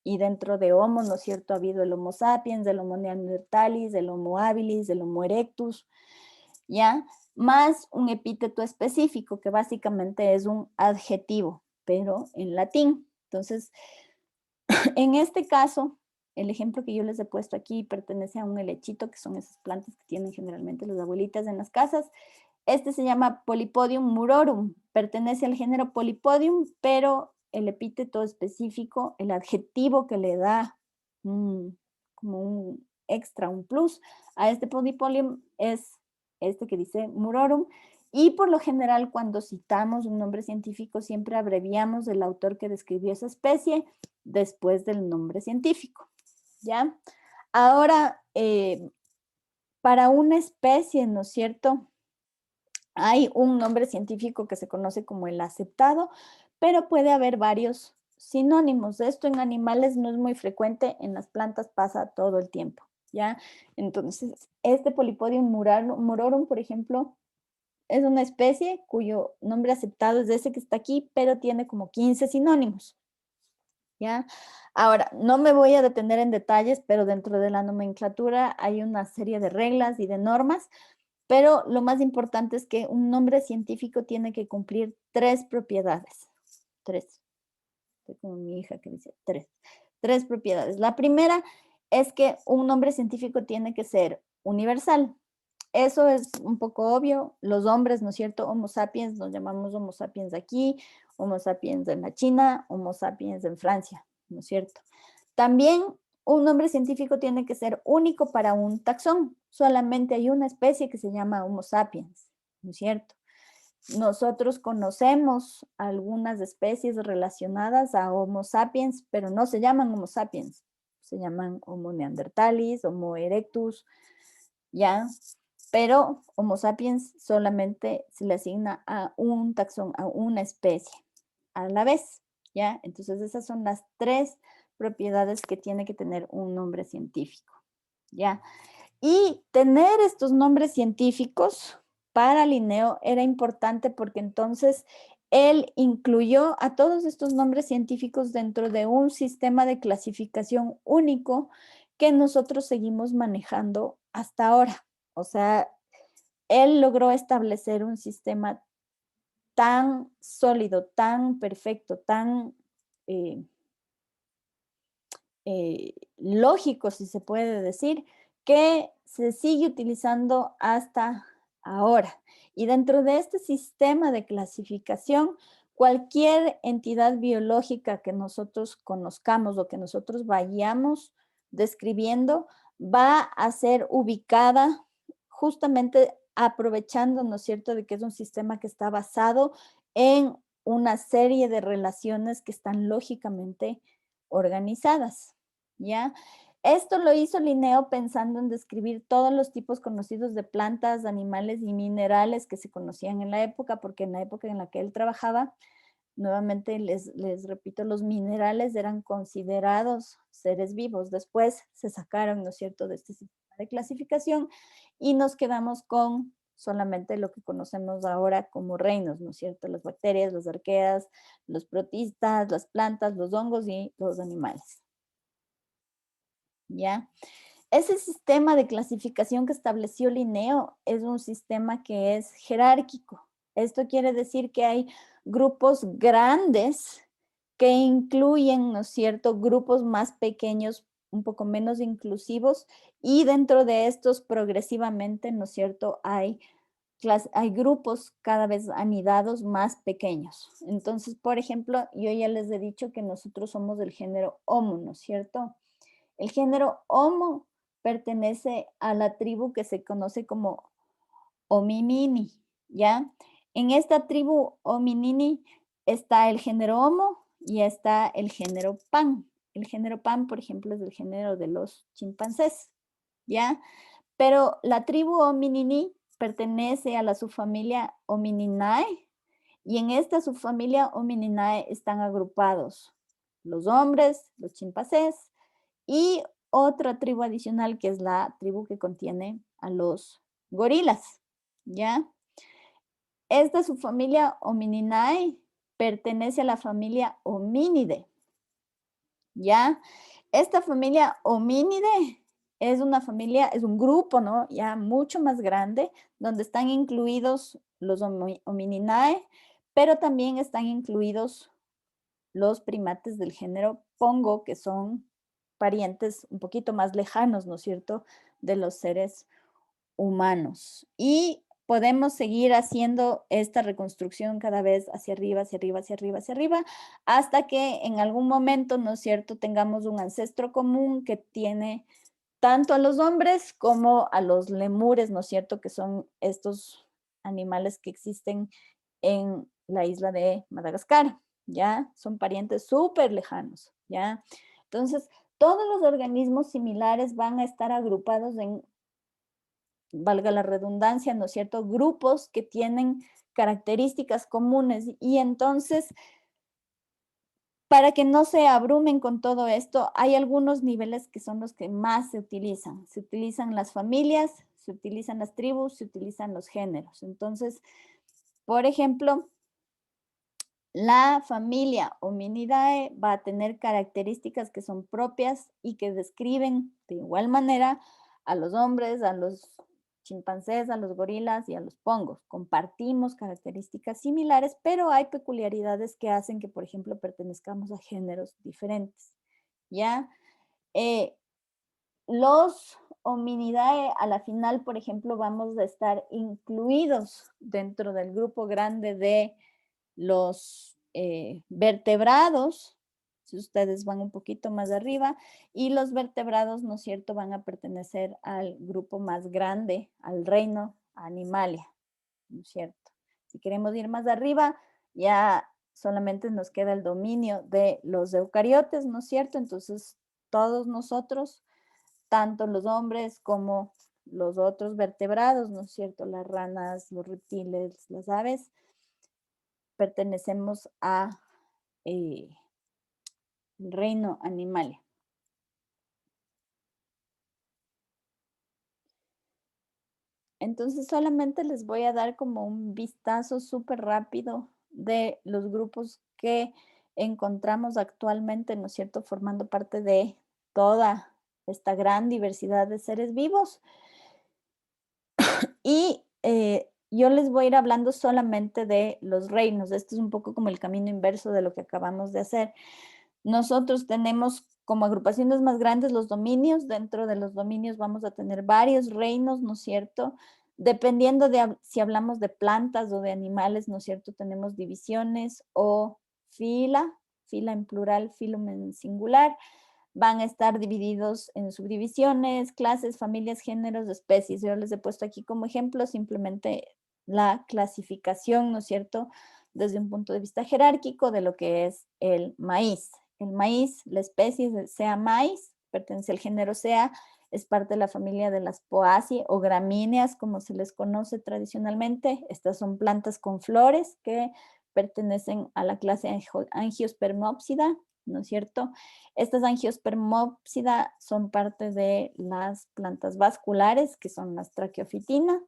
y dentro de Homo, ¿no es cierto? Ha habido el Homo sapiens, el Homo neanderthalis, el Homo habilis, el Homo erectus, ¿ya? Más un epíteto específico, que básicamente es un adjetivo, pero en latín. Entonces, en este caso, el ejemplo que yo les he puesto aquí pertenece a un helechito, que son esas plantas que tienen generalmente las abuelitas en las casas. Este se llama Polypodium murorum, pertenece al género Polypodium, pero el epíteto específico, el adjetivo que le da como un extra, un plus a este Polypodium es este que dice murorum, y por lo general cuando citamos un nombre científico siempre abreviamos el autor que describió esa especie después del nombre científico, ¿ya? Ahora, para una especie, ¿no es cierto?, hay un nombre científico que se conoce como el aceptado, pero puede haber varios sinónimos. Esto en animales no es muy frecuente, en las plantas pasa todo el tiempo, ¿ya? Entonces, este Polypodium murorum, por ejemplo, es una especie cuyo nombre aceptado es ese que está aquí, pero tiene como 15 sinónimos. ¿Ya? Ahora, no me voy a detener en detalles, pero dentro de la nomenclatura hay una serie de reglas y de normas, pero lo más importante es que un nombre científico tiene que cumplir 3 propiedades. 3. Estoy como mi hija que dice 3. 3 propiedades. La primera es que un nombre científico tiene que ser universal. Eso es un poco obvio. Los hombres, ¿no es cierto? Homo sapiens, nos llamamos Homo sapiens aquí, Homo sapiens en la China, Homo sapiens en Francia, ¿no es cierto? También un nombre científico tiene que ser único para un taxón. Solamente hay una especie que se llama Homo sapiens, ¿no es cierto? Nosotros conocemos algunas especies relacionadas a Homo sapiens, pero no se llaman Homo sapiens. Se llaman Homo neanderthalis, Homo erectus, ¿ya? Pero Homo sapiens solamente se le asigna a un taxón, a una especie a la vez, ¿ya? Entonces esas son las 3 propiedades que tiene que tener un nombre científico, ¿ya? Y tener estos nombres científicos para Linneo era importante porque entonces él incluyó a todos estos nombres científicos dentro de un sistema de clasificación único que nosotros seguimos manejando hasta ahora. O sea, él logró establecer un sistema tan sólido, tan perfecto, tan lógico, si se puede decir, que se sigue utilizando hasta ahora. Y dentro de este sistema de clasificación, cualquier entidad biológica que nosotros conozcamos o que nosotros vayamos describiendo va a ser ubicada justamente aprovechando, ¿no es cierto?, de que es un sistema que está basado en una serie de relaciones que están lógicamente organizadas, ¿ya? Esto lo hizo Linneo pensando en describir todos los tipos conocidos de plantas, animales y minerales que se conocían en la época, porque en la época en la que él trabajaba, nuevamente les repito, los minerales eran considerados seres vivos. Después se sacaron, ¿no es cierto?, de este sistema de clasificación y nos quedamos con solamente lo que conocemos ahora como reinos, ¿no es cierto? Las bacterias, las arqueas, los protistas, las plantas, los hongos y los animales. ¿Ya? Ese sistema de clasificación que estableció Linneo es un sistema que es jerárquico. Esto quiere decir que hay grupos grandes que incluyen, ¿no es cierto?, grupos más pequeños, un poco menos inclusivos, y dentro de estos progresivamente, ¿no es cierto?, hay grupos cada vez anidados más pequeños. Entonces, por ejemplo, yo ya les he dicho que nosotros somos del género Homo, ¿no es cierto? El género Homo pertenece a la tribu que se conoce como Hominini, ¿ya? En esta tribu Hominini está el género Homo y está el género Pan. El género Pan, por ejemplo, es el género de los chimpancés, ¿ya? Pero la tribu Hominini pertenece a la subfamilia Homininae y en esta subfamilia Homininae están agrupados los hombres, los chimpancés y otra tribu adicional que es la tribu que contiene a los gorilas, ¿ya? Esta subfamilia Homininae pertenece a la familia Homínide, ¿ya? Esta familia Homínide es una familia, es un grupo, ¿no? Ya mucho más grande, donde están incluidos los Homininae, pero también están incluidos los primates del género Pongo, que son parientes un poquito más lejanos, ¿no es cierto?, de los seres humanos. Y podemos seguir haciendo esta reconstrucción cada vez hacia arriba, hacia arriba, hacia arriba, hacia arriba, hasta que en algún momento, ¿no es cierto?, tengamos un ancestro común que tiene tanto a los hombres como a los lemures, ¿no es cierto?, que son estos animales que existen en la isla de Madagascar, ¿ya? Son parientes súper lejanos, ¿ya? Entonces, todos los organismos similares van a estar agrupados en, valga la redundancia, ¿no es cierto?, grupos que tienen características comunes y entonces, para que no se abrumen con todo esto, hay algunos niveles que son los que más se utilizan. Se utilizan las familias, se utilizan las tribus, se utilizan los géneros. Entonces, por ejemplo, La familia Hominidae va a tener características que son propias y que describen de igual manera a los hombres, a los chimpancés, a los gorilas y a los pongos. Compartimos características similares, pero hay peculiaridades que hacen que, por ejemplo, pertenezcamos a géneros diferentes. ¿Ya? Los Hominidae a la final, por ejemplo, vamos a estar incluidos dentro del grupo grande de los vertebrados, si ustedes van un poquito más arriba, y los vertebrados, ¿no es cierto?, van a pertenecer al grupo más grande, al reino Animalia, ¿no es cierto? Si queremos ir más arriba, ya solamente nos queda el dominio de los eucariotes, ¿no es cierto? Entonces, todos nosotros, tanto los hombres como los otros vertebrados, ¿no es cierto? Las ranas, los reptiles, las aves, pertenecemos a el reino animal. Entonces solamente les voy a dar como un vistazo súper rápido de los grupos que encontramos actualmente, ¿no es cierto?, formando parte de toda esta gran diversidad de seres vivos. Y yo les voy a ir hablando solamente de los reinos. Esto es un poco como el camino inverso de lo que acabamos de hacer. Nosotros tenemos como agrupaciones más grandes los dominios. Dentro de los dominios vamos a tener varios reinos, ¿no es cierto? Dependiendo de si hablamos de plantas o de animales, ¿no es cierto? Tenemos divisiones o fila en plural, filum en singular. Van a estar divididos en subdivisiones, clases, familias, géneros, especies. Yo les he puesto aquí como ejemplo simplemente la clasificación, ¿no es cierto?, desde un punto de vista jerárquico de lo que es el maíz. El maíz, la especie sea maíz, pertenece al género sea, es parte de la familia de las Poaceae o gramíneas, como se les conoce tradicionalmente. Estas son plantas con flores que pertenecen a la clase Angiospermopsida, ¿no es cierto? Estas Angiospermopsida son parte de las plantas vasculares, que son las traqueofitina.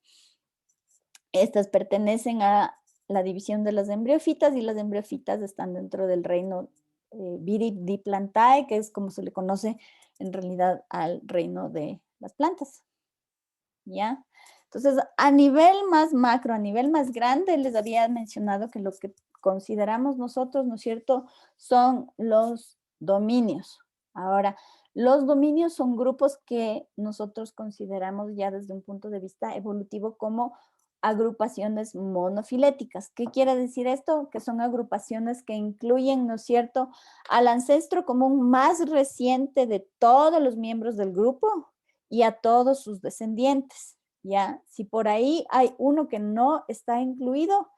Estas pertenecen a la división de las embriofitas y las embriofitas están dentro del reino Viridiplantae, que es como se le conoce en realidad al reino de las plantas. ¿Ya? Entonces, a nivel más macro, a nivel más grande, les había mencionado que lo que consideramos nosotros, ¿no es cierto?, son los dominios. Ahora, los dominios son grupos que nosotros consideramos ya desde un punto de vista evolutivo como agrupaciones monofiléticas. ¿Qué quiere decir esto? Que son agrupaciones que incluyen, ¿no es cierto?, al ancestro común más reciente de todos los miembros del grupo y a todos sus descendientes, ¿ya? Si por ahí hay uno que no está incluido,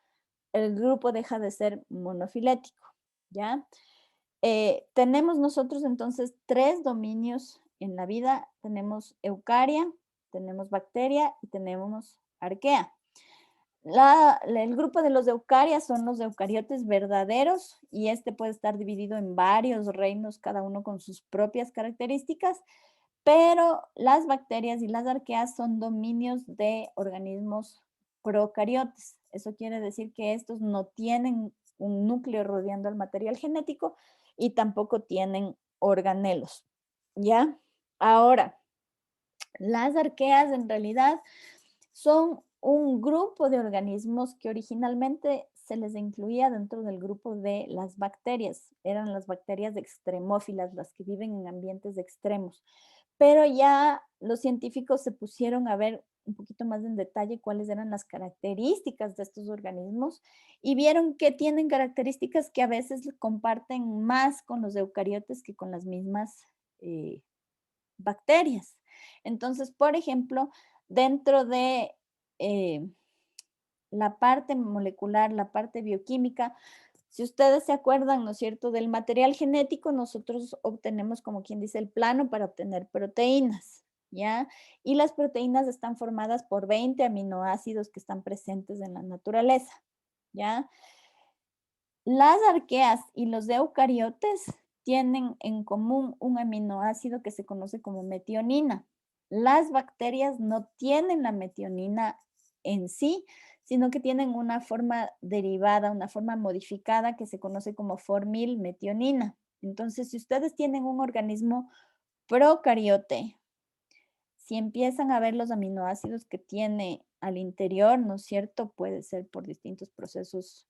el grupo deja de ser monofilético, ¿ya? Tenemos nosotros entonces 3 dominios en la vida. Tenemos eucaria, tenemos bacteria y tenemos arquea. El grupo de los eucarias son los eucariotes verdaderos y este puede estar dividido en varios reinos, cada uno con sus propias características, pero las bacterias y las arqueas son dominios de organismos procariotes. Eso quiere decir que estos no tienen un núcleo rodeando el material genético y tampoco tienen organelos, ¿ya? Ahora, las arqueas en realidad son un grupo de organismos que originalmente se les incluía dentro del grupo de las bacterias. Eran las bacterias extremófilas, las que viven en ambientes extremos. Pero ya los científicos se pusieron a ver un poquito más en detalle cuáles eran las características de estos organismos y vieron que tienen características que a veces comparten más con los eucariotes que con las mismas bacterias. Entonces, por ejemplo, dentro de la parte molecular, la parte bioquímica, si ustedes se acuerdan, ¿no es cierto?, del material genético, nosotros obtenemos, como quien dice, el plano para obtener proteínas, ¿ya? Y las proteínas están formadas por 20 aminoácidos que están presentes en la naturaleza, ¿ya? Las arqueas y los eucariotes tienen en común un aminoácido que se conoce como metionina. Las bacterias no tienen la metionina en sí, sino que tienen una forma derivada, una forma modificada que se conoce como formilmetionina. Entonces, si ustedes tienen un organismo procariote, si empiezan a ver los aminoácidos que tiene al interior, ¿no es cierto? Puede ser por distintos procesos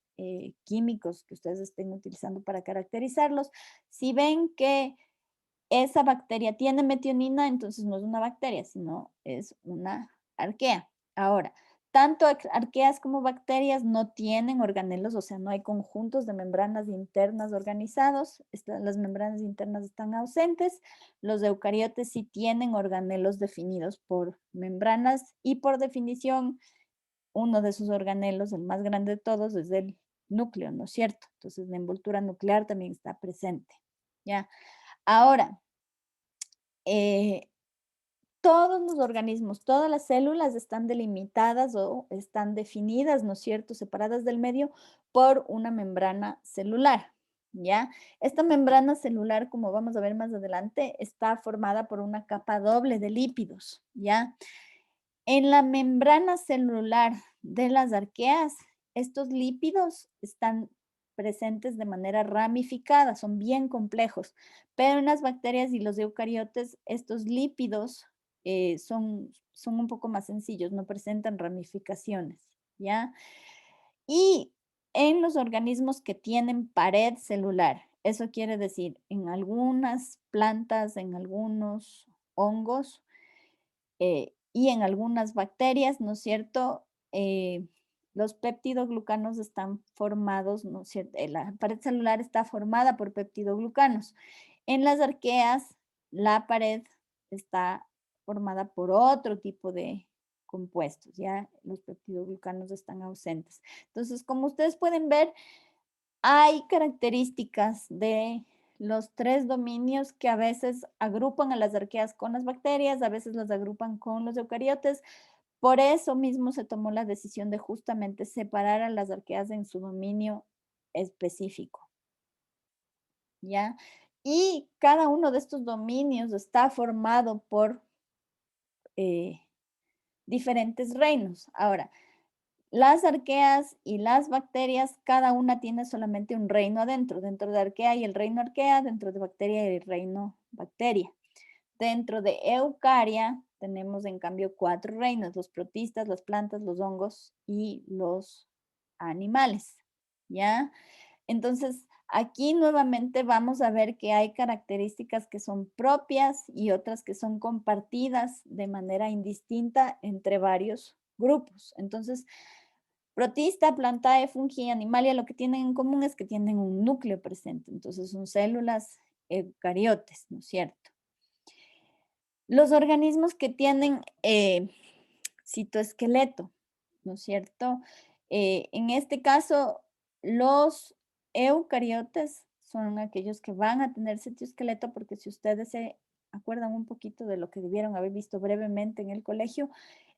químicos que ustedes estén utilizando para caracterizarlos. Si ven que esa bacteria tiene metionina, entonces no es una bacteria, sino es una arquea. Ahora, tanto arqueas como bacterias no tienen organelos, o sea, no hay conjuntos de membranas internas organizados. Las membranas internas están ausentes. Los eucariotes sí tienen organelos definidos por membranas y por definición, uno de sus organelos, el más grande de todos, es el núcleo, ¿no es cierto? Entonces, la envoltura nuclear también está presente, ¿ya? Ahora, todos los organismos, todas las células están delimitadas o están definidas, ¿no es cierto?, separadas del medio por una membrana celular, ¿ya? Esta membrana celular, como vamos a ver más adelante, está formada por una capa doble de lípidos, ¿ya? En la membrana celular de las arqueas, estos lípidos están presentes de manera ramificada, son bien complejos, pero en las bacterias y los eucariotes, estos lípidos son un poco más sencillos, no presentan ramificaciones, ¿ya? Y en los organismos que tienen pared celular, eso quiere decir, en algunas plantas, en algunos hongos, y en algunas bacterias, ¿no es cierto? Los peptidoglucanos están formados, ¿no es cierto? La pared celular está formada por peptidoglucanos. En las arqueas, la pared está formada por otro tipo de compuestos, ya los peptidoglucanos están ausentes. Entonces, como ustedes pueden ver, hay características de los tres dominios que a veces agrupan a las arqueas con las bacterias, a veces las agrupan con los eucariotes. Por eso mismo se tomó la decisión de justamente separar a las arqueas en su dominio específico, ¿ya? Y cada uno de estos dominios está formado por diferentes reinos. Ahora, las arqueas y las bacterias, cada una tiene solamente un reino adentro. Dentro de arquea hay el reino arquea, dentro de bacteria hay el reino bacteria. Dentro de eucaria tenemos en cambio 4 reinos: los protistas, las plantas, los hongos y los animales, ¿ya? Entonces, aquí nuevamente vamos a ver que hay características que son propias y otras que son compartidas de manera indistinta entre varios grupos. Entonces, protista, plantae, fungi, animalia, lo que tienen en común es que tienen un núcleo presente. Entonces, son células eucariotes, ¿no es cierto? Los organismos que tienen citoesqueleto, ¿no es cierto? En este caso, los eucariotes son aquellos que van a tener citoesqueleto, porque si ustedes se acuerdan un poquito de lo que debieron haber visto brevemente en el colegio,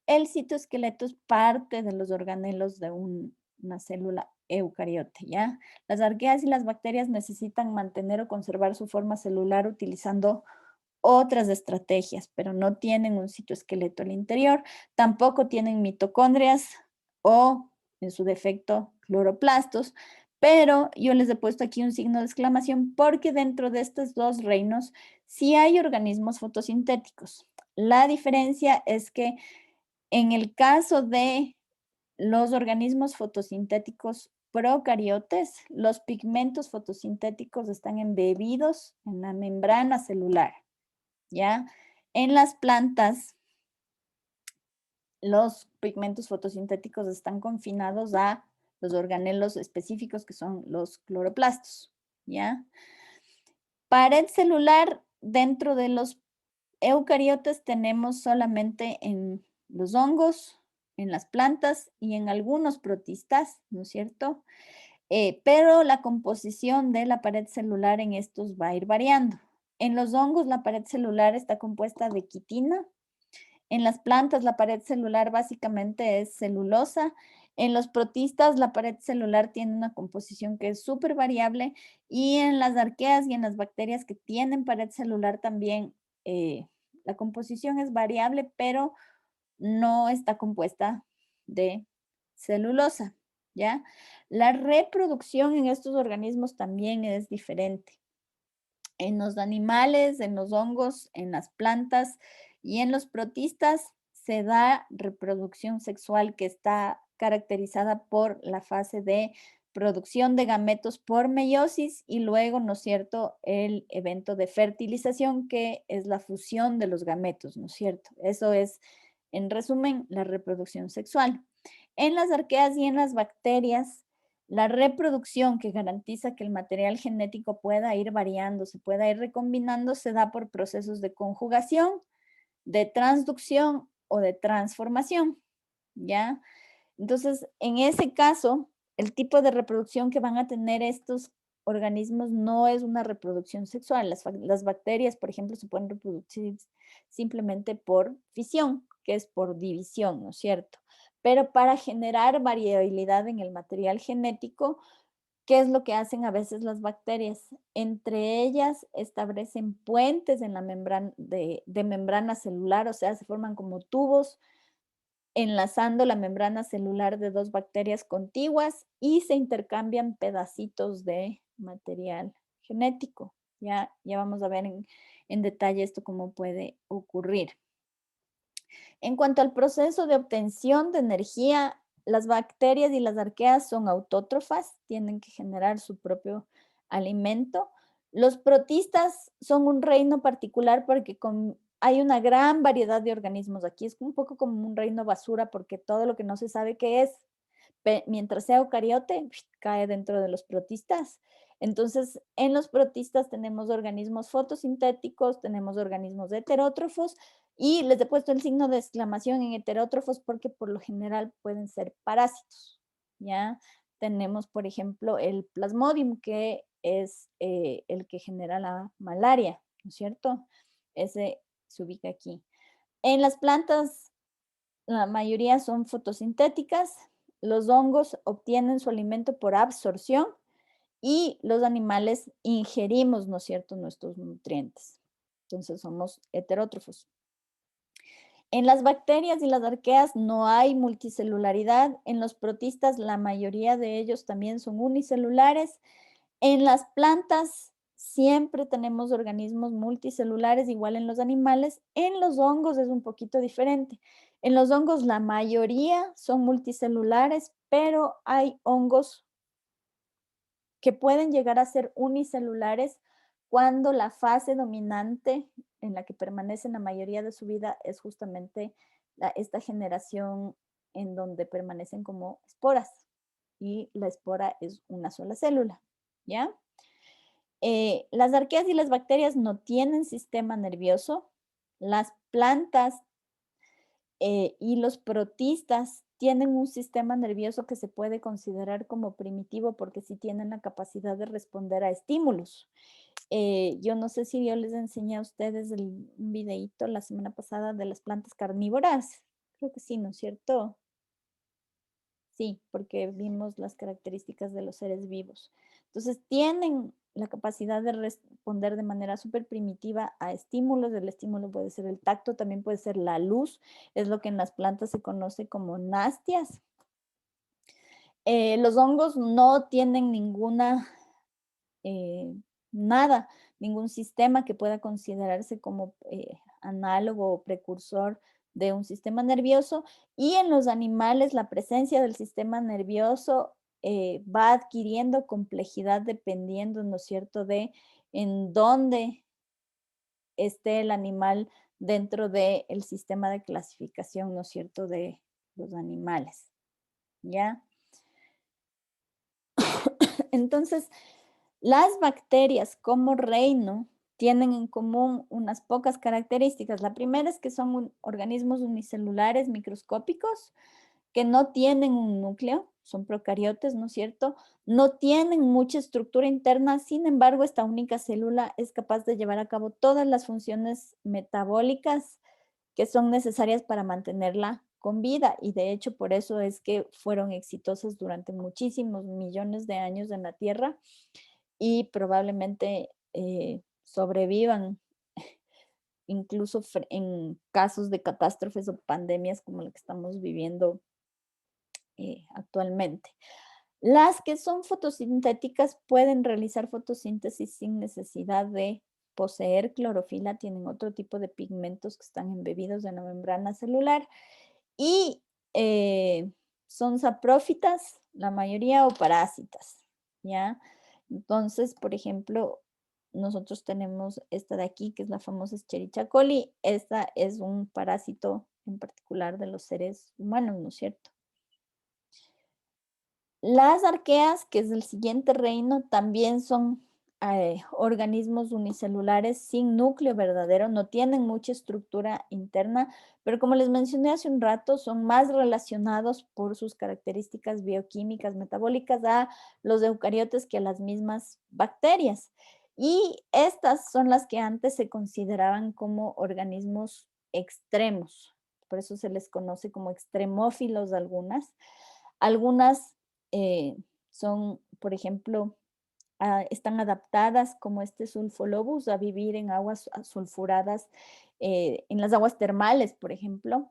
el citoesqueleto es parte de los organelos de una célula eucariote, ¿ya? Las arqueas y las bacterias necesitan mantener o conservar su forma celular utilizando otras estrategias, pero no tienen un citoesqueleto al interior, tampoco tienen mitocondrias o, en su defecto, cloroplastos, pero yo les he puesto aquí un signo de exclamación porque dentro de estos dos reinos sí hay organismos fotosintéticos. La diferencia es que en el caso de los organismos fotosintéticos procariotes, los pigmentos fotosintéticos están embebidos en la membrana celular, ¿ya? En las plantas, los pigmentos fotosintéticos están confinados a los organelos específicos que son los cloroplastos, ¿ya? Pared celular dentro de los eucariotes tenemos solamente en los hongos, en las plantas y en algunos protistas, ¿no es cierto? Pero la composición de la pared celular en estos va a ir variando. En los hongos la pared celular está compuesta de quitina. En las plantas la pared celular básicamente es celulosa. En los protistas la pared celular tiene una composición que es súper variable, y en las arqueas y en las bacterias que tienen pared celular también la composición es variable, pero no está compuesta de celulosa, ¿ya? La reproducción en estos organismos también es diferente. En los animales, en los hongos, en las plantas y en los protistas se da reproducción sexual que está caracterizada por la fase de producción de gametos por meiosis y luego, ¿no es cierto?, el evento de fertilización que es la fusión de los gametos, ¿no es cierto? Eso es, en resumen, la reproducción sexual. En las arqueas y en las bacterias, la reproducción que garantiza que el material genético pueda ir variando, se pueda ir recombinando, se da por procesos de conjugación, de transducción o de transformación, ¿ya? Entonces, en ese caso, el tipo de reproducción que van a tener estos organismos no es una reproducción sexual. Las bacterias, por ejemplo, se pueden reproducir simplemente por fisión, que es por división, ¿no es cierto? Pero para generar variabilidad en el material genético, ¿qué es lo que hacen a veces las bacterias? Entre ellas establecen puentes en la membrana de membrana celular, o sea, se forman como tubos enlazando la membrana celular de dos bacterias contiguas y se intercambian pedacitos de material genético. Ya vamos a ver en detalle esto cómo puede ocurrir. En cuanto al proceso de obtención de energía, las bacterias y las arqueas son autótrofas, tienen que generar su propio alimento. Los protistas son un reino particular porque hay una gran variedad de organismos. Aquí es un poco como un reino basura porque todo lo que no se sabe qué es, mientras sea eucariote, cae dentro de los protistas. Entonces, en los protistas tenemos organismos fotosintéticos, tenemos organismos heterótrofos y les he puesto el signo de exclamación en heterótrofos porque por lo general pueden ser parásitos, ¿ya? Tenemos, por ejemplo, el plasmodium, que es el que genera la malaria, ¿no es cierto? Ese se ubica aquí. En las plantas, la mayoría son fotosintéticas, los hongos obtienen su alimento por absorción y los animales ingerimos, ¿no es cierto?, nuestros nutrientes. Entonces somos heterótrofos. En las bacterias y las arqueas no hay multicelularidad. En los protistas la mayoría de ellos también son unicelulares. En las plantas siempre tenemos organismos multicelulares, igual en los animales. En los hongos es un poquito diferente. En los hongos la mayoría son multicelulares, pero hay hongos que pueden llegar a ser unicelulares cuando la fase dominante en la que permanecen la mayoría de su vida es justamente esta generación en donde permanecen como esporas y la espora es una sola célula, ¿ya? Las arqueas y las bacterias no tienen sistema nervioso. Las plantas y los protistas tienen un sistema nervioso que se puede considerar como primitivo porque sí tienen la capacidad de responder a estímulos. Yo no sé si yo les enseñé a ustedes un videíto la semana pasada de las plantas carnívoras. Creo que sí, ¿no es cierto? Sí, porque vimos las características de los seres vivos. Entonces, tienen la capacidad de responder de manera súper primitiva a estímulos. El estímulo puede ser el tacto, también puede ser la luz. Es lo que en las plantas se conoce como nastias. Los hongos no tienen nada, ningún sistema que pueda considerarse como análogo o precursor de un sistema nervioso. Y en los animales la presencia del sistema nervioso va adquiriendo complejidad dependiendo, ¿no es cierto?, de en dónde esté el animal dentro del sistema de clasificación, ¿no es cierto?, de los animales, ¿ya? Entonces, las bacterias como reino tienen en común unas pocas características. La primera es que son organismos unicelulares microscópicos que no tienen un núcleo, son procariotes, ¿no es cierto? No tienen mucha estructura interna, sin embargo, esta única célula es capaz de llevar a cabo todas las funciones metabólicas que son necesarias para mantenerla con vida y de hecho por eso es que fueron exitosas durante muchísimos millones de años en la Tierra y probablemente sobrevivan incluso en casos de catástrofes o pandemias como la que estamos viviendo actualmente. Las que son fotosintéticas pueden realizar fotosíntesis sin necesidad de poseer clorofila, tienen otro tipo de pigmentos que están embebidos en la membrana celular y son saprófitas, la mayoría, o parásitas, ¿ya? Entonces, por ejemplo, nosotros tenemos esta de aquí, que es la famosa Escherichia coli. Esta es un parásito en particular de los seres humanos, ¿no es cierto? Las arqueas, que es el siguiente reino, también son organismos unicelulares sin núcleo verdadero, no tienen mucha estructura interna, pero como les mencioné hace un rato, son más relacionados por sus características bioquímicas, metabólicas a los eucariotes que a las mismas bacterias. Y estas son las que antes se consideraban como organismos extremos, por eso se les conoce como extremófilos algunas. Algunas son, por ejemplo, están adaptadas como este sulfolobus a vivir en aguas sulfuradas, en las aguas termales, por ejemplo.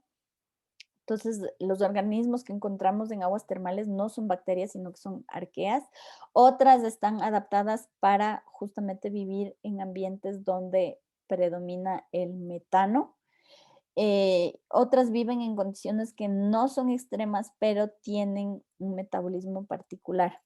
Entonces, los organismos que encontramos en aguas termales no son bacterias, sino que son arqueas. Otras están adaptadas para justamente vivir en ambientes donde predomina el metano. Otras viven en condiciones que no son extremas, pero tienen un metabolismo particular.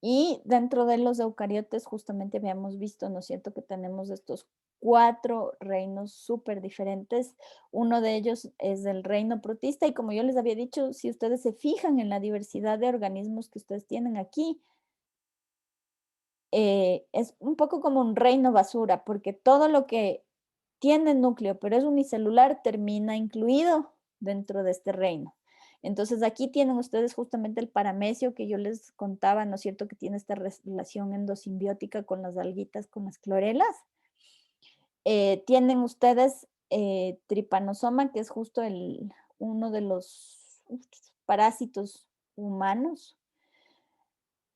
Y dentro de los eucariotes justamente habíamos visto, ¿no es cierto?, que tenemos estos 4 reinos súper diferentes. Uno de ellos es el reino protista y como yo les había dicho, si ustedes se fijan en la diversidad de organismos que ustedes tienen aquí, es un poco como un reino basura, porque todo lo que tiene núcleo, pero es unicelular, termina incluido dentro de este reino. Entonces aquí tienen ustedes justamente el paramecio que yo les contaba, ¿no es cierto?, que tiene esta relación endosimbiótica con las alguitas, con las clorelas. Tienen ustedes tripanosoma, que es justo uno de los parásitos humanos.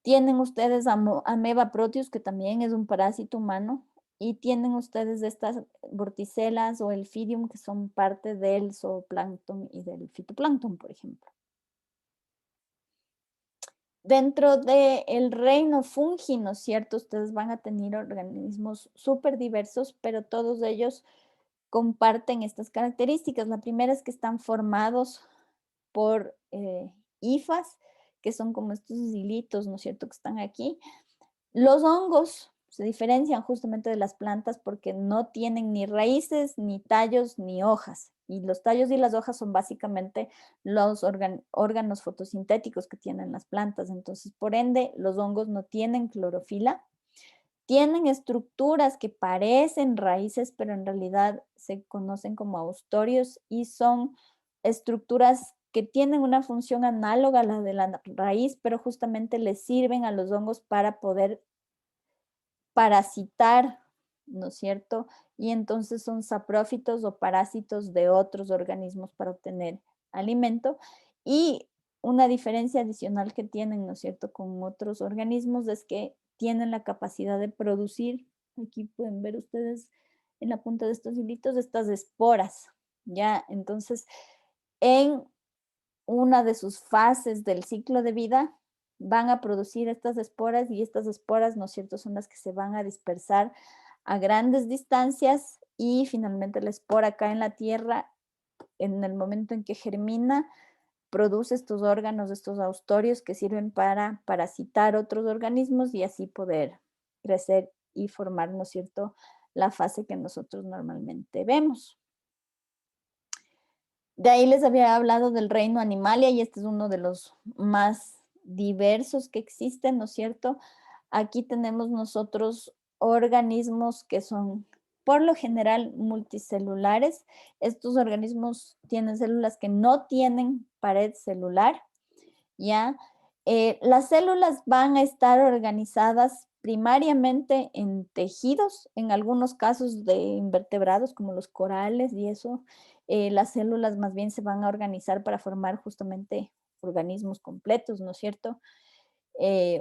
Tienen ustedes Ameba proteus, que también es un parásito humano, y tienen ustedes estas vorticelas o el Fidium, que son parte del zooplancton y del fitoplancton, por ejemplo. Dentro del reino fungi, ¿no es cierto? Ustedes van a tener organismos súper diversos, pero todos ellos comparten estas características. La primera es que están formados por hifas, que son como estos hilitos, ¿no es cierto?, que están aquí. Los hongos se diferencian justamente de las plantas porque no tienen ni raíces, ni tallos, ni hojas. Y los tallos y las hojas son básicamente los órganos fotosintéticos que tienen las plantas. Entonces, por ende, los hongos no tienen clorofila. Tienen estructuras que parecen raíces, pero en realidad se conocen como austorios y son estructuras que tienen una función análoga a la de la raíz, pero justamente les sirven a los hongos para poder parasitar, ¿no es cierto? Y entonces son saprófitos o parásitos de otros organismos para obtener alimento. Y una diferencia adicional que tienen, ¿no es cierto?, con otros organismos es que tienen la capacidad de producir, aquí pueden ver ustedes en la punta de estos hilitos, estas esporas, ¿ya? Entonces, en una de sus fases del ciclo de vida, van a producir estas esporas y estas esporas, ¿no es cierto?, son las que se van a dispersar a grandes distancias y finalmente la espora cae en la tierra en el momento en que germina, produce estos órganos, estos austorios que sirven para parasitar otros organismos y así poder crecer y formar, ¿no es cierto?, la fase que nosotros normalmente vemos. De ahí les había hablado del reino Animalia y este es uno de los más diversos que existen, ¿no es cierto? Aquí tenemos nosotros organismos que son por lo general multicelulares. Estos organismos tienen células que no tienen pared celular, ¿ya? Las células van a estar organizadas primariamente en tejidos, en algunos casos de invertebrados como los corales y eso, las células más bien se van a organizar para formar justamente organismos completos, ¿no es cierto?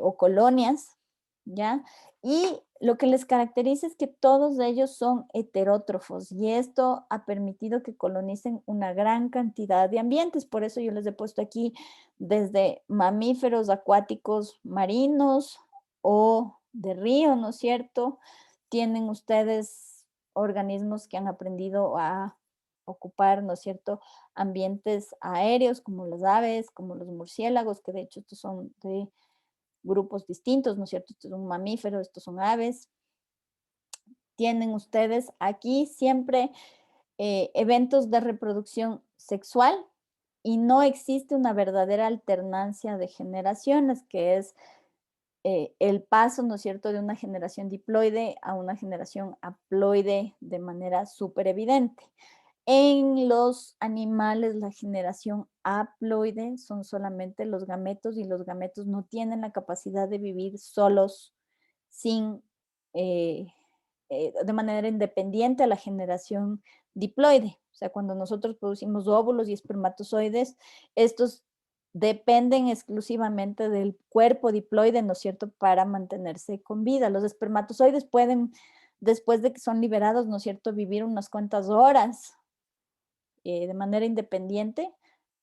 O colonias, ¿ya? Y lo que les caracteriza es que todos ellos son heterótrofos y esto ha permitido que colonicen una gran cantidad de ambientes. Por eso yo les he puesto aquí desde mamíferos acuáticos marinos o de río, ¿no es cierto? Tienen ustedes organismos que han aprendido a ocupar, ¿no es cierto?, ambientes aéreos como las aves, como los murciélagos, que de hecho estos son de grupos distintos, ¿no es cierto? Esto es un mamífero, estos son aves. Tienen ustedes aquí siempre eventos de reproducción sexual y no existe una verdadera alternancia de generaciones, que es el paso, ¿no es cierto?, de una generación diploide a una generación haploide de manera súper evidente. En los animales, la generación haploide son solamente los gametos y los gametos no tienen la capacidad de vivir solos sin, de manera independiente a la generación diploide. O sea, cuando nosotros producimos óvulos y espermatozoides, estos dependen exclusivamente del cuerpo diploide, ¿no es cierto?, para mantenerse con vida. Los espermatozoides pueden, después de que son liberados, ¿no es cierto?, vivir unas cuantas horas de manera independiente,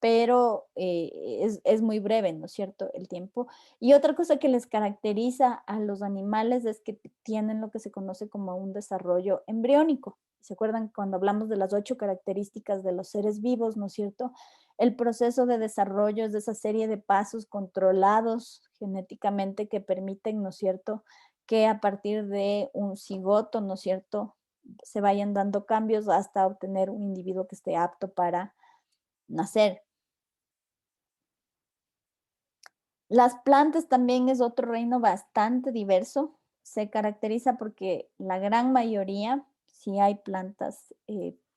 pero es muy breve, ¿no es cierto?, el tiempo. Y otra cosa que les caracteriza a los animales es que tienen lo que se conoce como un desarrollo embriónico. ¿Se acuerdan cuando hablamos de las 8 características de los seres vivos, no es cierto? El proceso de desarrollo es de esa serie de pasos controlados genéticamente que permiten, ¿no es cierto?, que a partir de un cigoto, ¿no es cierto?, se vayan dando cambios hasta obtener un individuo que esté apto para nacer. Las plantas también es otro reino bastante diverso. Se caracteriza porque la gran mayoría, si hay plantas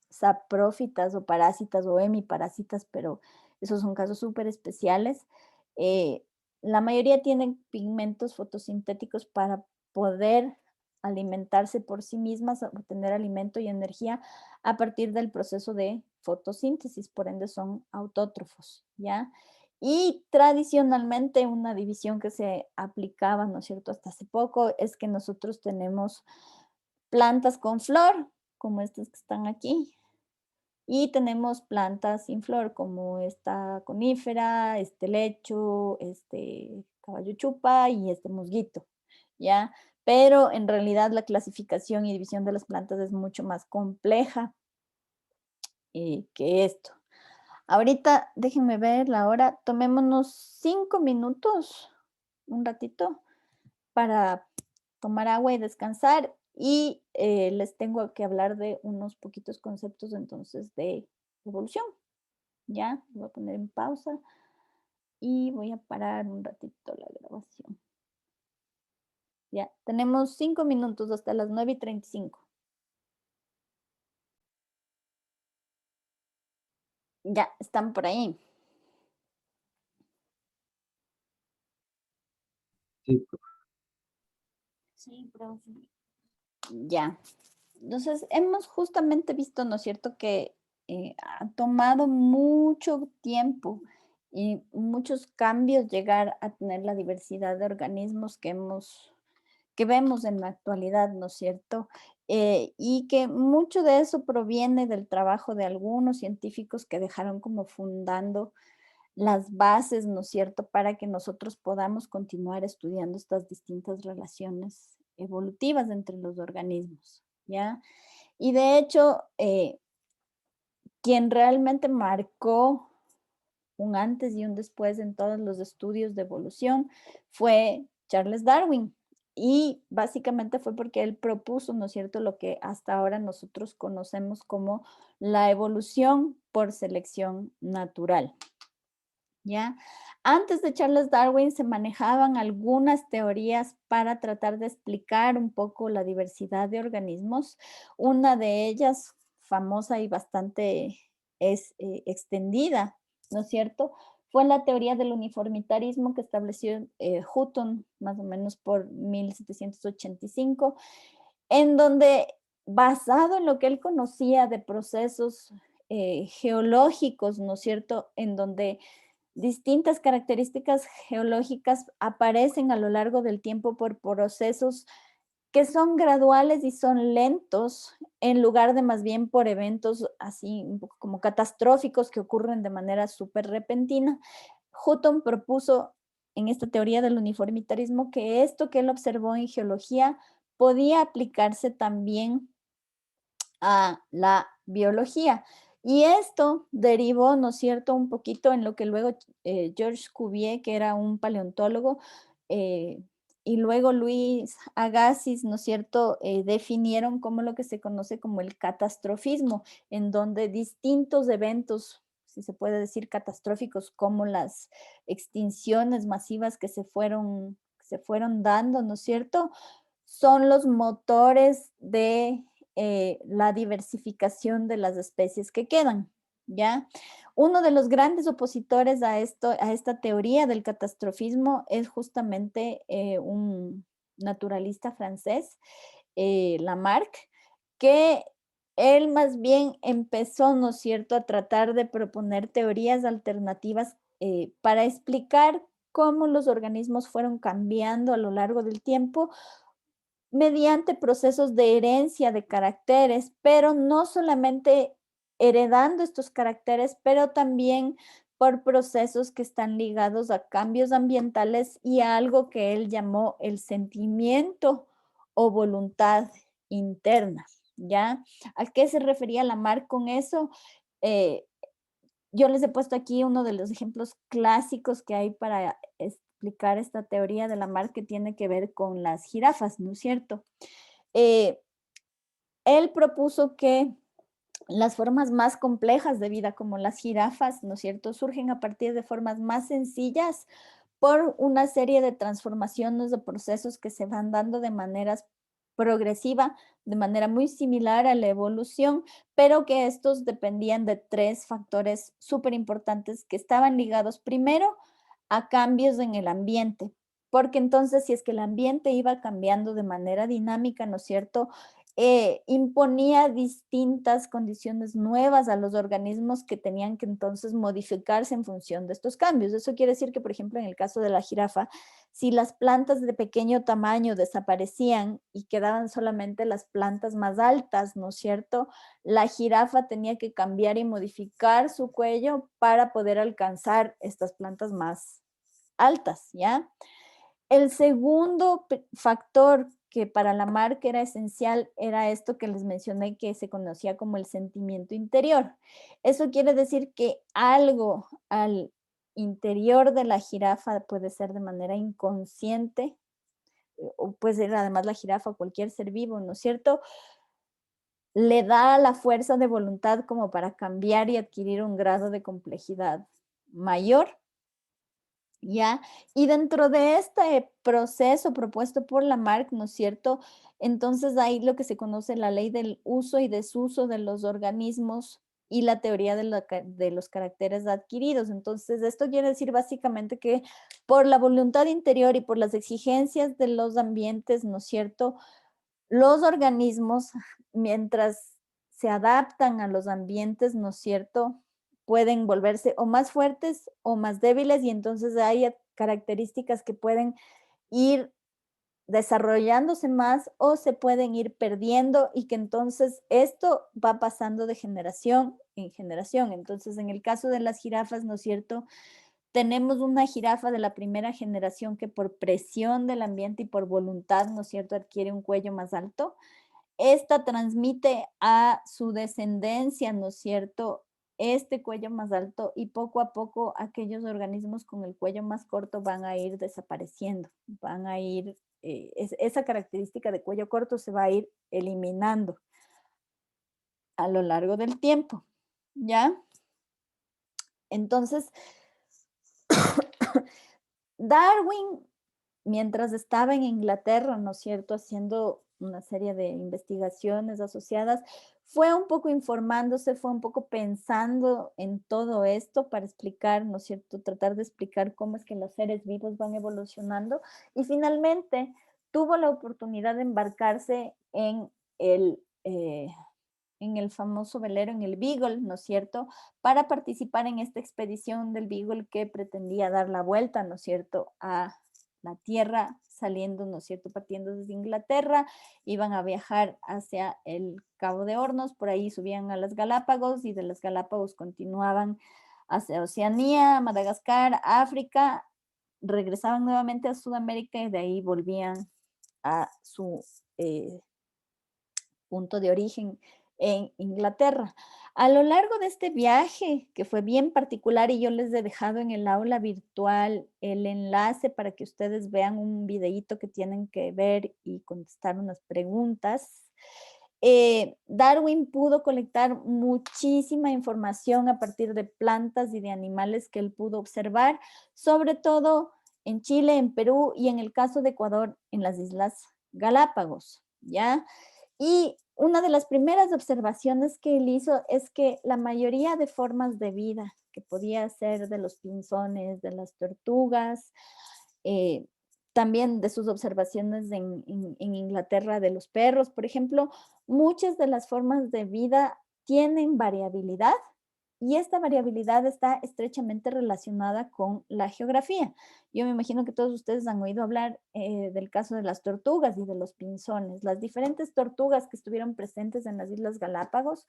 saprófitas o parásitas o hemiparásitas, pero esos son casos súper especiales. eh, la mayoría tienen pigmentos fotosintéticos para poder alimentarse por sí mismas, obtener alimento y energía a partir del proceso de fotosíntesis, por ende son autótrofos, ¿ya? Y tradicionalmente una división que se aplicaba, ¿no es cierto?, hasta hace poco, es que nosotros tenemos plantas con flor, como estas que están aquí, y tenemos plantas sin flor, como esta conífera, este lecho, este caballo chupa y este musguito, ¿ya? Pero en realidad la clasificación y división de las plantas es mucho más compleja que esto. Ahorita déjenme ver la hora, tomémonos 5 minutos, un ratito, para tomar agua y descansar y les tengo que hablar de unos poquitos conceptos entonces de evolución. Ya, voy a poner en pausa y voy a parar un ratito la grabación. Ya, tenemos 5 minutos hasta las 9:35. Ya, están por ahí.
Sí,
Sí, profe. Ya. Entonces, hemos justamente visto, ¿no es cierto?, que ha tomado mucho tiempo y muchos cambios llegar a tener la diversidad de organismos que vemos en la actualidad, ¿no es cierto? Y que mucho de eso proviene del trabajo de algunos científicos que dejaron como fundando las bases, ¿no es cierto?, para que nosotros podamos continuar estudiando estas distintas relaciones evolutivas entre los organismos, ¿ya? Y de hecho, quien realmente marcó un antes y un después en todos los estudios de evolución fue Charles Darwin. Y básicamente fue porque él propuso, ¿no es cierto?, lo que hasta ahora nosotros conocemos como la evolución por selección natural. ¿Ya? Antes de Charles Darwin se manejaban algunas teorías para tratar de explicar un poco la diversidad de organismos. Una de ellas, famosa y bastante extendida, ¿no es cierto?, fue la teoría del uniformitarismo que estableció Hutton más o menos por 1785, en donde, basado en lo que él conocía de procesos geológicos, ¿no es cierto?, en donde distintas características geológicas aparecen a lo largo del tiempo por procesos que son graduales y son lentos, en lugar de más bien por eventos así un poco como catastróficos que ocurren de manera súper repentina. Hutton propuso en esta teoría del uniformitarismo que esto que él observó en geología podía aplicarse también a la biología. Y esto derivó, ¿no es cierto?, un poquito en lo que luego Georges Cuvier, que era un paleontólogo, y luego Luis Agassiz, ¿no es cierto?, definieron como lo que se conoce como el catastrofismo, en donde distintos eventos, si se puede decir catastróficos, como las extinciones masivas que se fueron dando, ¿no es cierto?, son los motores de la diversificación de las especies que quedan, ¿ya? Uno de los grandes opositores a esta teoría del catastrofismo es justamente un naturalista francés, Lamarck, que él más bien empezó, ¿no es cierto?, a tratar de proponer teorías alternativas para explicar cómo los organismos fueron cambiando a lo largo del tiempo mediante procesos de herencia de caracteres, pero no solamente heredando estos caracteres, pero también por procesos que están ligados a cambios ambientales y a algo que él llamó el sentimiento o voluntad interna, ¿ya? ¿A qué se refería Lamarck con eso? Eh, yo les he puesto aquí uno de los ejemplos clásicos que hay para explicar esta teoría de Lamarck que tiene que ver con las jirafas, ¿no es cierto? Eh, Él propuso que las formas más complejas de vida, como las jirafas, ¿no es cierto?, surgen a partir de formas más sencillas por una serie de transformaciones de procesos que se van dando de maneras progresiva, de manera muy similar a la evolución, pero que estos dependían de tres factores súper importantes que estaban ligados primero a cambios en el ambiente, porque entonces si es que el ambiente iba cambiando de manera dinámica, ¿no es cierto?, imponía distintas condiciones nuevas a los organismos que tenían que entonces modificarse en función de estos cambios. Eso quiere decir que, por ejemplo, en el caso de la jirafa, si las plantas de pequeño tamaño desaparecían y quedaban solamente las plantas más altas, ¿no es cierto?, la jirafa tenía que cambiar y modificar su cuello para poder alcanzar estas plantas más altas, ¿ya? El segundo factor que para Lamarck era esencial era esto que les mencioné que se conocía como el sentimiento interior. Eso quiere decir que algo al interior de la jirafa puede ser de manera inconsciente, o puede ser además la jirafa o cualquier ser vivo, ¿no es cierto?, le da la fuerza de voluntad como para cambiar y adquirir un grado de complejidad mayor. ¿Ya? Y dentro de este proceso propuesto por Lamarck, ¿no es cierto? Entonces hay lo que se conoce la ley del uso y desuso de los organismos y la teoría de los caracteres adquiridos. Entonces, esto quiere decir básicamente que por la voluntad interior y por las exigencias de los ambientes, ¿no es cierto? Los organismos, mientras se adaptan a los ambientes, ¿no es cierto?, pueden volverse o más fuertes o más débiles y entonces hay características que pueden ir desarrollándose más o se pueden ir perdiendo y que entonces esto va pasando de generación en generación. Entonces, en el caso de las jirafas, ¿no es cierto?, tenemos una jirafa de la primera generación que por presión del ambiente y por voluntad, ¿no es cierto?, adquiere un cuello más alto. Esta transmite a su descendencia, ¿no es cierto?, este cuello más alto y poco a poco aquellos organismos con el cuello más corto van a ir desapareciendo, van a ir, esa característica de cuello corto se va a ir eliminando a lo largo del tiempo, ¿ya? Entonces, Darwin, mientras estaba en Inglaterra, ¿no es cierto?, haciendo una serie de investigaciones asociadas, fue un poco informándose, fue un poco pensando en todo esto para explicar, ¿no es cierto?, tratar de explicar cómo es que los seres vivos van evolucionando y finalmente tuvo la oportunidad de embarcarse el, eh, en el famoso velero, en el Beagle, ¿no es cierto?, para participar en esta expedición del Beagle que pretendía dar la vuelta, ¿no es cierto?, a la Tierra saliendo, ¿no es cierto?, partiendo desde Inglaterra, iban a viajar hacia el Cabo de Hornos, por ahí subían a las Galápagos y de las Galápagos continuaban hacia Oceanía, Madagascar, África, regresaban nuevamente a Sudamérica y de ahí volvían a su punto de origen en Inglaterra. A lo largo de este viaje, que fue bien particular, y yo les he dejado en el aula virtual el enlace para que ustedes vean un videíto que tienen que ver y contestar unas preguntas. Darwin pudo colectar muchísima información a partir de plantas y de animales que él pudo observar, sobre todo en Chile, en Perú y en el caso de Ecuador, en las Islas Galápagos, ¿ya? Y una de las primeras observaciones que él hizo es que la mayoría de formas de vida, que podía ser de los pinzones, de las tortugas, también de sus observaciones en Inglaterra de los perros, por ejemplo, muchas de las formas de vida tienen variabilidad y esta variabilidad está estrechamente relacionada con la geografía. Yo me imagino que todos ustedes han oído hablar del caso de las tortugas y de los pinzones. Las diferentes tortugas que estuvieron presentes en las Islas Galápagos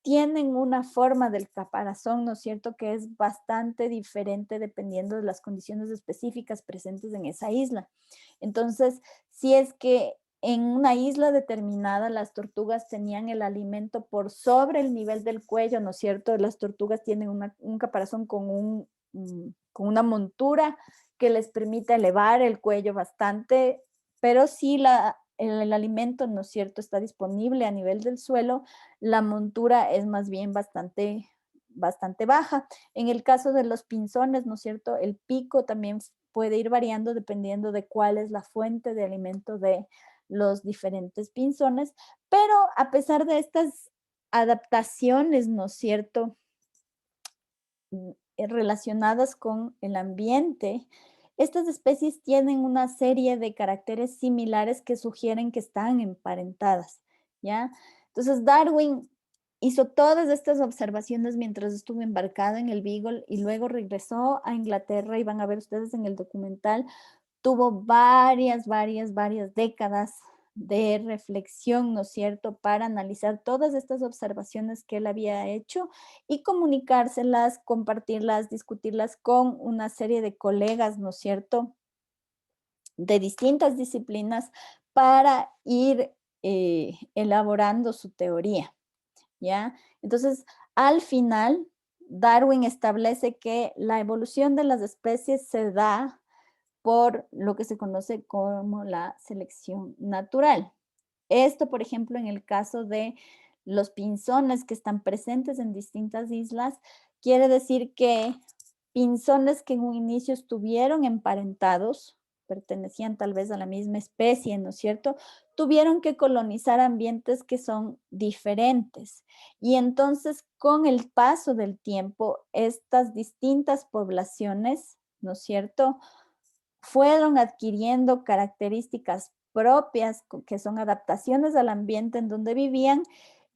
tienen una forma del caparazón, ¿no es cierto?, que es bastante diferente dependiendo de las condiciones específicas presentes en esa isla. Entonces, si es que en una isla determinada las tortugas tenían el alimento por sobre el nivel del cuello, ¿no es cierto? Las tortugas tienen un caparazón con una montura que les permite elevar el cuello bastante, pero si el alimento, ¿no es cierto?, está disponible a nivel del suelo, la montura es más bien bastante baja. En el caso de los pinzones, ¿no es cierto?, el pico también puede ir variando dependiendo de cuál es la fuente de alimento de los diferentes pinzones, pero a pesar de estas adaptaciones, ¿no es cierto?, relacionadas con el ambiente, estas especies tienen una serie de caracteres similares que sugieren que están emparentadas, ¿ya? Entonces Darwin hizo todas estas observaciones mientras estuvo embarcado en el Beagle y luego regresó a Inglaterra y van a ver ustedes en el documental, tuvo varias décadas de reflexión, ¿no es cierto?, para analizar todas estas observaciones que él había hecho y comunicárselas, compartirlas, discutirlas con una serie de colegas, ¿no es cierto?, de distintas disciplinas para ir elaborando su teoría, ¿ya? Entonces, al final, Darwin establece que la evolución de las especies se da por lo que se conoce como la selección natural. Esto, por ejemplo, en el caso de los pinzones que están presentes en distintas islas, quiere decir que pinzones que en un inicio estuvieron emparentados, pertenecían tal vez a la misma especie, ¿no es cierto?, tuvieron que colonizar ambientes que son diferentes. Y entonces, con el paso del tiempo, estas distintas poblaciones, ¿no es cierto?, fueron adquiriendo características propias, que son adaptaciones al ambiente en donde vivían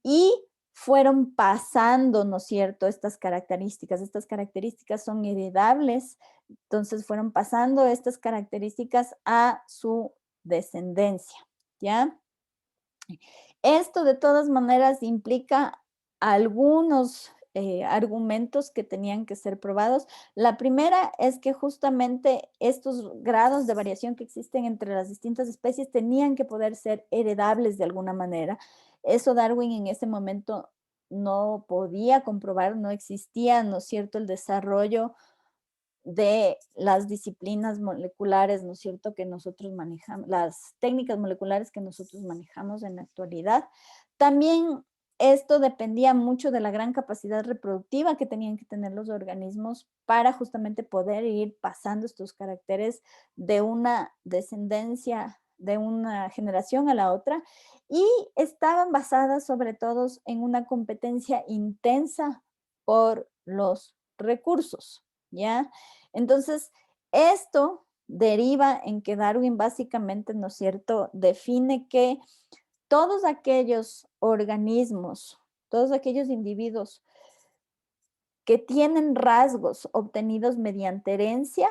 y fueron pasando, ¿no es cierto?, estas características. Estas características son heredables, entonces fueron pasando estas características a su descendencia, ¿ya? Esto de todas maneras implica algunos argumentos que tenían que ser probados. La primera es que justamente estos grados de variación que existen entre las distintas especies tenían que poder ser heredables de alguna manera. Eso Darwin en ese momento no podía comprobar, no existía, ¿no es cierto?, el desarrollo de las disciplinas moleculares, ¿no es cierto?, que nosotros manejamos, las técnicas moleculares que nosotros manejamos en la actualidad. También esto dependía mucho de la gran capacidad reproductiva que tenían que tener los organismos para justamente poder ir pasando estos caracteres de una descendencia, de una generación a la otra, y estaban basadas sobre todo en una competencia intensa por los recursos, ¿ya? Entonces, esto deriva en que Darwin básicamente, ¿no es cierto?, define que todos aquellos organismos, todos aquellos individuos que tienen rasgos obtenidos mediante herencia,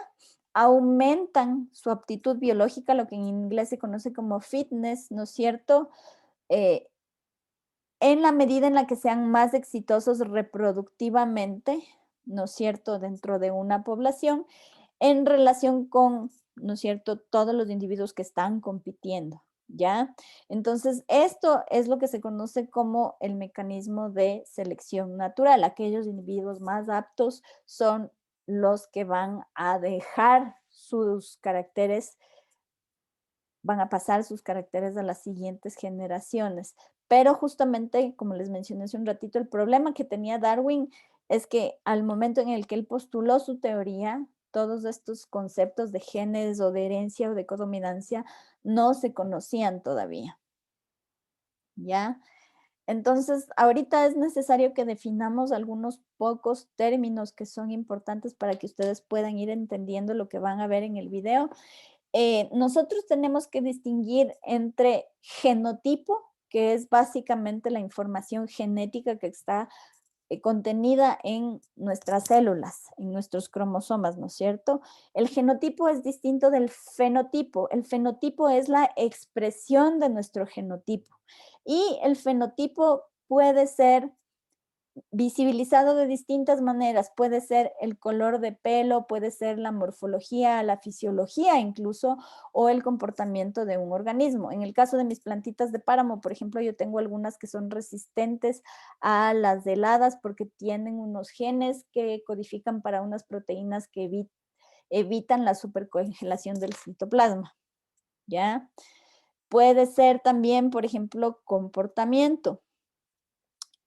aumentan su aptitud biológica, lo que en inglés se conoce como fitness, ¿no es cierto? En la medida en la que sean más exitosos reproductivamente, ¿no es cierto?, dentro de una población, en relación con, ¿no es cierto?, todos los individuos que están compitiendo, ¿ya? Entonces, esto es lo que se conoce como el mecanismo de selección natural. Aquellos individuos más aptos son los que van a dejar sus caracteres, van a pasar sus caracteres a las siguientes generaciones. Pero justamente, como les mencioné hace un ratito, el problema que tenía Darwin es que al momento en el que él postuló su teoría, todos estos conceptos de genes o de herencia o de codominancia no se conocían todavía, ¿ya? Entonces, ahorita es necesario que definamos algunos pocos términos que son importantes para que ustedes puedan ir entendiendo lo que van a ver en el video. Nosotros tenemos que distinguir entre genotipo, que es básicamente la información genética que está contenida en nuestras células, en nuestros cromosomas, ¿no es cierto? El genotipo es distinto del fenotipo. El fenotipo es la expresión de nuestro genotipo. Y el fenotipo puede ser visibilizado de distintas maneras. Puede ser el color de pelo, puede ser la morfología, la fisiología incluso, o el comportamiento de un organismo. En el caso de mis plantitas de páramo, por ejemplo, yo tengo algunas que son resistentes a las heladas porque tienen unos genes que codifican para unas proteínas que evitan la supercongelación del citoplasma, ¿ya? Puede ser también, por ejemplo, comportamiento.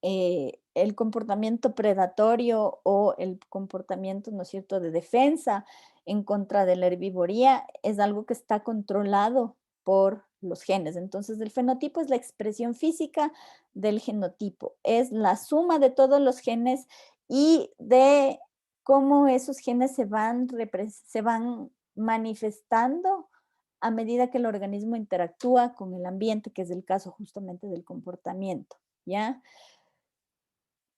El comportamiento predatorio o el comportamiento, ¿no es cierto?, de defensa en contra de la herbivoría es algo que está controlado por los genes. Entonces, el fenotipo es la expresión física del genotipo, es la suma de todos los genes y de cómo esos genes se van manifestando a medida que el organismo interactúa con el ambiente, que es el caso justamente del comportamiento, ¿ya?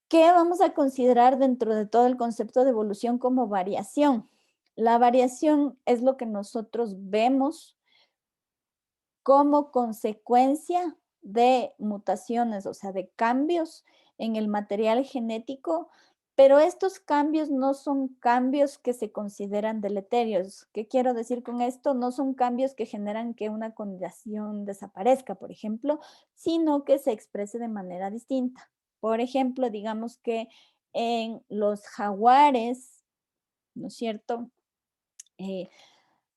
¿Qué vamos a considerar dentro de todo el concepto de evolución como variación? La variación es lo que nosotros vemos como consecuencia de mutaciones, o sea, de cambios en el material genético, pero estos cambios no son cambios que se consideran deleterios. ¿Qué quiero decir con esto? No son cambios que generan que una condición desaparezca, por ejemplo, sino que se exprese de manera distinta. Por ejemplo, digamos que en los jaguares, ¿no es cierto?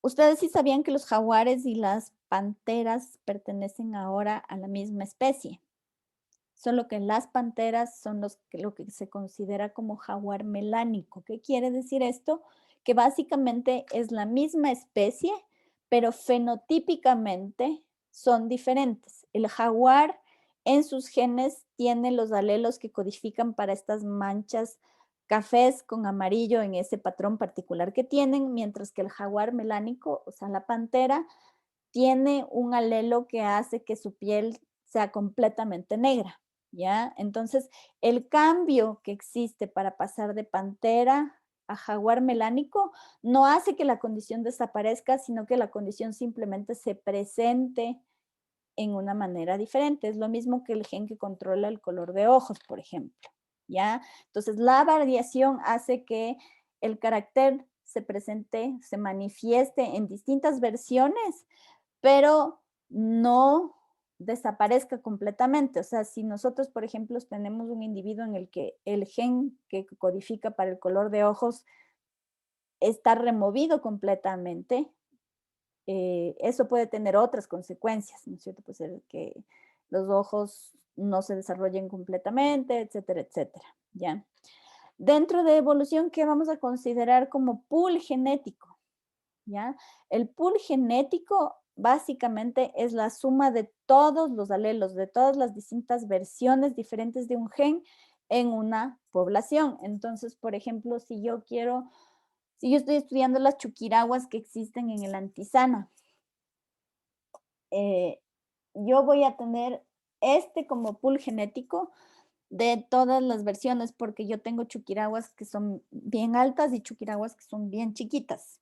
Ustedes sí sabían que los jaguares y las panteras pertenecen ahora a la misma especie, solo que las panteras son lo que se considera como jaguar melánico. ¿Qué quiere decir esto? Que básicamente es la misma especie, pero fenotípicamente son diferentes. El jaguar en sus genes tiene los alelos que codifican para estas manchas cafés con amarillo en ese patrón particular que tienen, mientras que el jaguar melánico, o sea, la pantera, tiene un alelo que hace que su piel sea completamente negra, ¿ya? Entonces, el cambio que existe para pasar de pantera a jaguar melánico no hace que la condición desaparezca, sino que la condición simplemente se presente en una manera diferente. Es lo mismo que el gen que controla el color de ojos, por ejemplo, ¿ya? Entonces, la variación hace que el carácter se presente, se manifieste en distintas versiones, pero no desaparezca completamente. O sea, si nosotros, por ejemplo, tenemos un individuo en el que el gen que codifica para el color de ojos está removido completamente, eso puede tener otras consecuencias, ¿no es cierto? Puede ser que los ojos no se desarrollen completamente, etcétera, etcétera, ¿ya? Dentro de evolución, ¿qué vamos a considerar como pool genético? ¿Ya? El pool genético básicamente es la suma de todos los alelos, de todas las distintas versiones diferentes de un gen en una población. Entonces, por ejemplo, si yo estoy estudiando las chuquiraguas que existen en el Antisana, yo voy a tener este como pool genético de todas las versiones, porque yo tengo chuquiraguas que son bien altas y chuquiraguas que son bien chiquitas,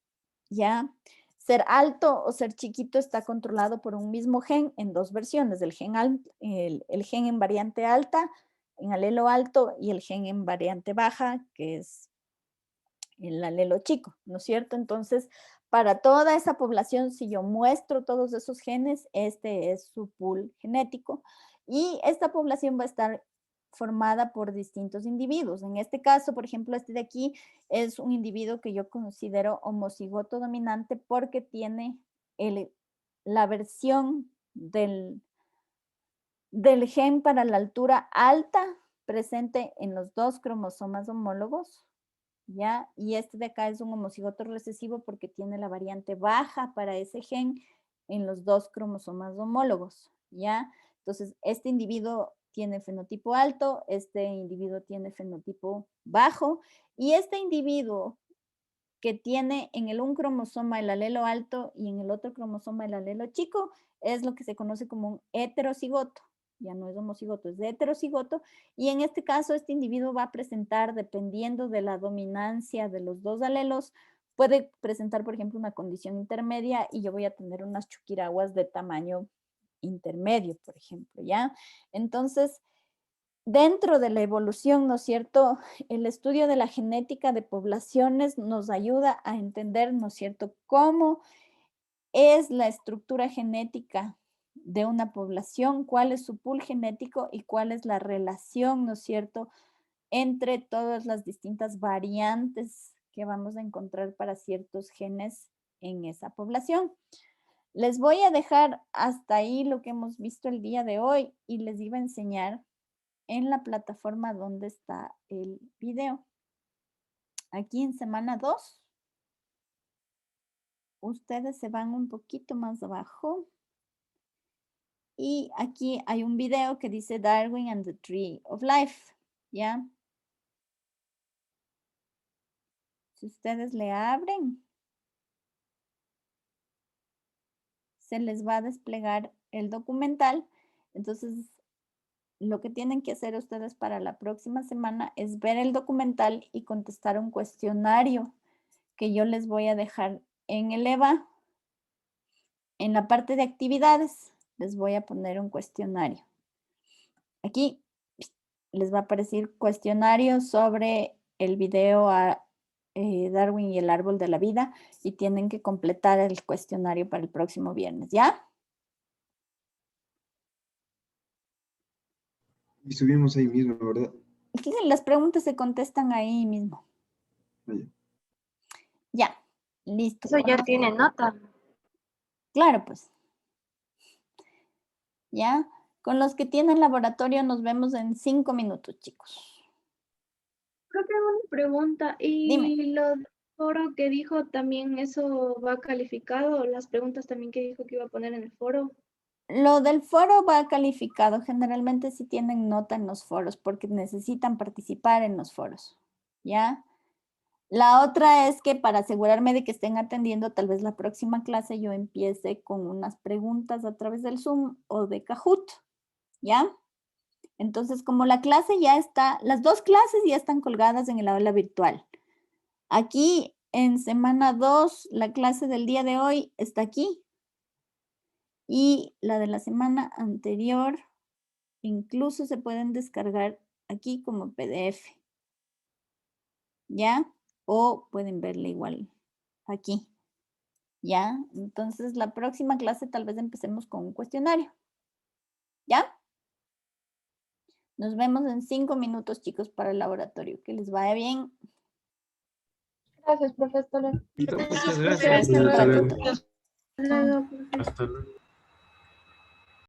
¿ya? Ser alto o ser chiquito está controlado por un mismo gen en dos versiones, el gen en variante alta, en alelo alto, y el gen en variante baja, que es el alelo chico, ¿no es cierto? Entonces, para toda esa población, si yo muestro todos esos genes, este es su pool genético, y esta población va a estar formada por distintos individuos. En este caso, por ejemplo, este de aquí es un individuo que yo considero homocigoto dominante porque tiene la versión del gen para la altura alta presente en los dos cromosomas homólogos, ¿ya? Y este de acá es un homocigoto recesivo porque tiene la variante baja para ese gen en los dos cromosomas homólogos, ¿ya? Entonces, este individuo tiene fenotipo alto, este individuo tiene fenotipo bajo, y este individuo que tiene en el un cromosoma el alelo alto y en el otro cromosoma el alelo chico es lo que se conoce como un heterocigoto. Ya no es homocigoto, es de heterocigoto, y en este caso este individuo va a presentar, dependiendo de la dominancia de los dos alelos, puede presentar, por ejemplo, una condición intermedia y yo voy a tener unas chuquiraguas de tamaño intermedio, por ejemplo, ¿ya? Entonces, dentro de la evolución, ¿no es cierto? El estudio de la genética de poblaciones nos ayuda a entender, ¿no es cierto?, cómo es la estructura genética de una población, cuál es su pool genético y cuál es la relación, ¿no es cierto?, entre todas las distintas variantes que vamos a encontrar para ciertos genes en esa población. Les voy a dejar hasta ahí lo que hemos visto el día de hoy y les iba a enseñar en la plataforma donde está el video. Aquí en semana 2, ustedes se van un poquito más abajo y aquí hay un video que dice Darwin and the Tree of Life, ¿ya? Si ustedes le abren, se les va a desplegar el documental. Entonces, lo que tienen que hacer ustedes para la próxima semana es ver el documental y contestar un cuestionario que yo les voy a dejar en el EVA. En la parte de actividades les voy a poner un cuestionario. Aquí les va a aparecer cuestionario sobre el video a Darwin y el árbol de la vida y tienen que completar el cuestionario para el próximo viernes, ¿ya?
Y subimos ahí mismo, ¿verdad?
Las preguntas se contestan ahí mismo.
Vaya.
Ya, listo.
Eso ya tiene nota.
Claro, pues. ¿Ya? Con los que tienen laboratorio nos vemos en 5 minutos, chicos.
Creo que una pregunta.
Dime.
¿Y lo del foro que dijo también eso va calificado? Las preguntas también que dijo que iba a poner en el foro.
Lo del foro va calificado. Generalmente sí tienen nota en los foros porque necesitan participar en los foros, ¿ya? La otra es que para asegurarme de que estén atendiendo, tal vez la próxima clase yo empiece con unas preguntas a través del Zoom o de Kahoot, ¿ya? Entonces, como la clase ya está, las dos clases ya están colgadas en el aula virtual. Aquí en semana 2, la clase del día de hoy está aquí. Y la de la semana anterior, incluso se pueden descargar aquí como PDF. ¿Ya? O pueden verla igual aquí. ¿Ya? Entonces, la próxima clase tal vez empecemos con un cuestionario. ¿Ya? Nos vemos en 5 minutos, chicos, para el laboratorio. Que les vaya bien.
Gracias, profesora.
Muchas
gracias.
Hasta luego.
Luego,
Hasta luego.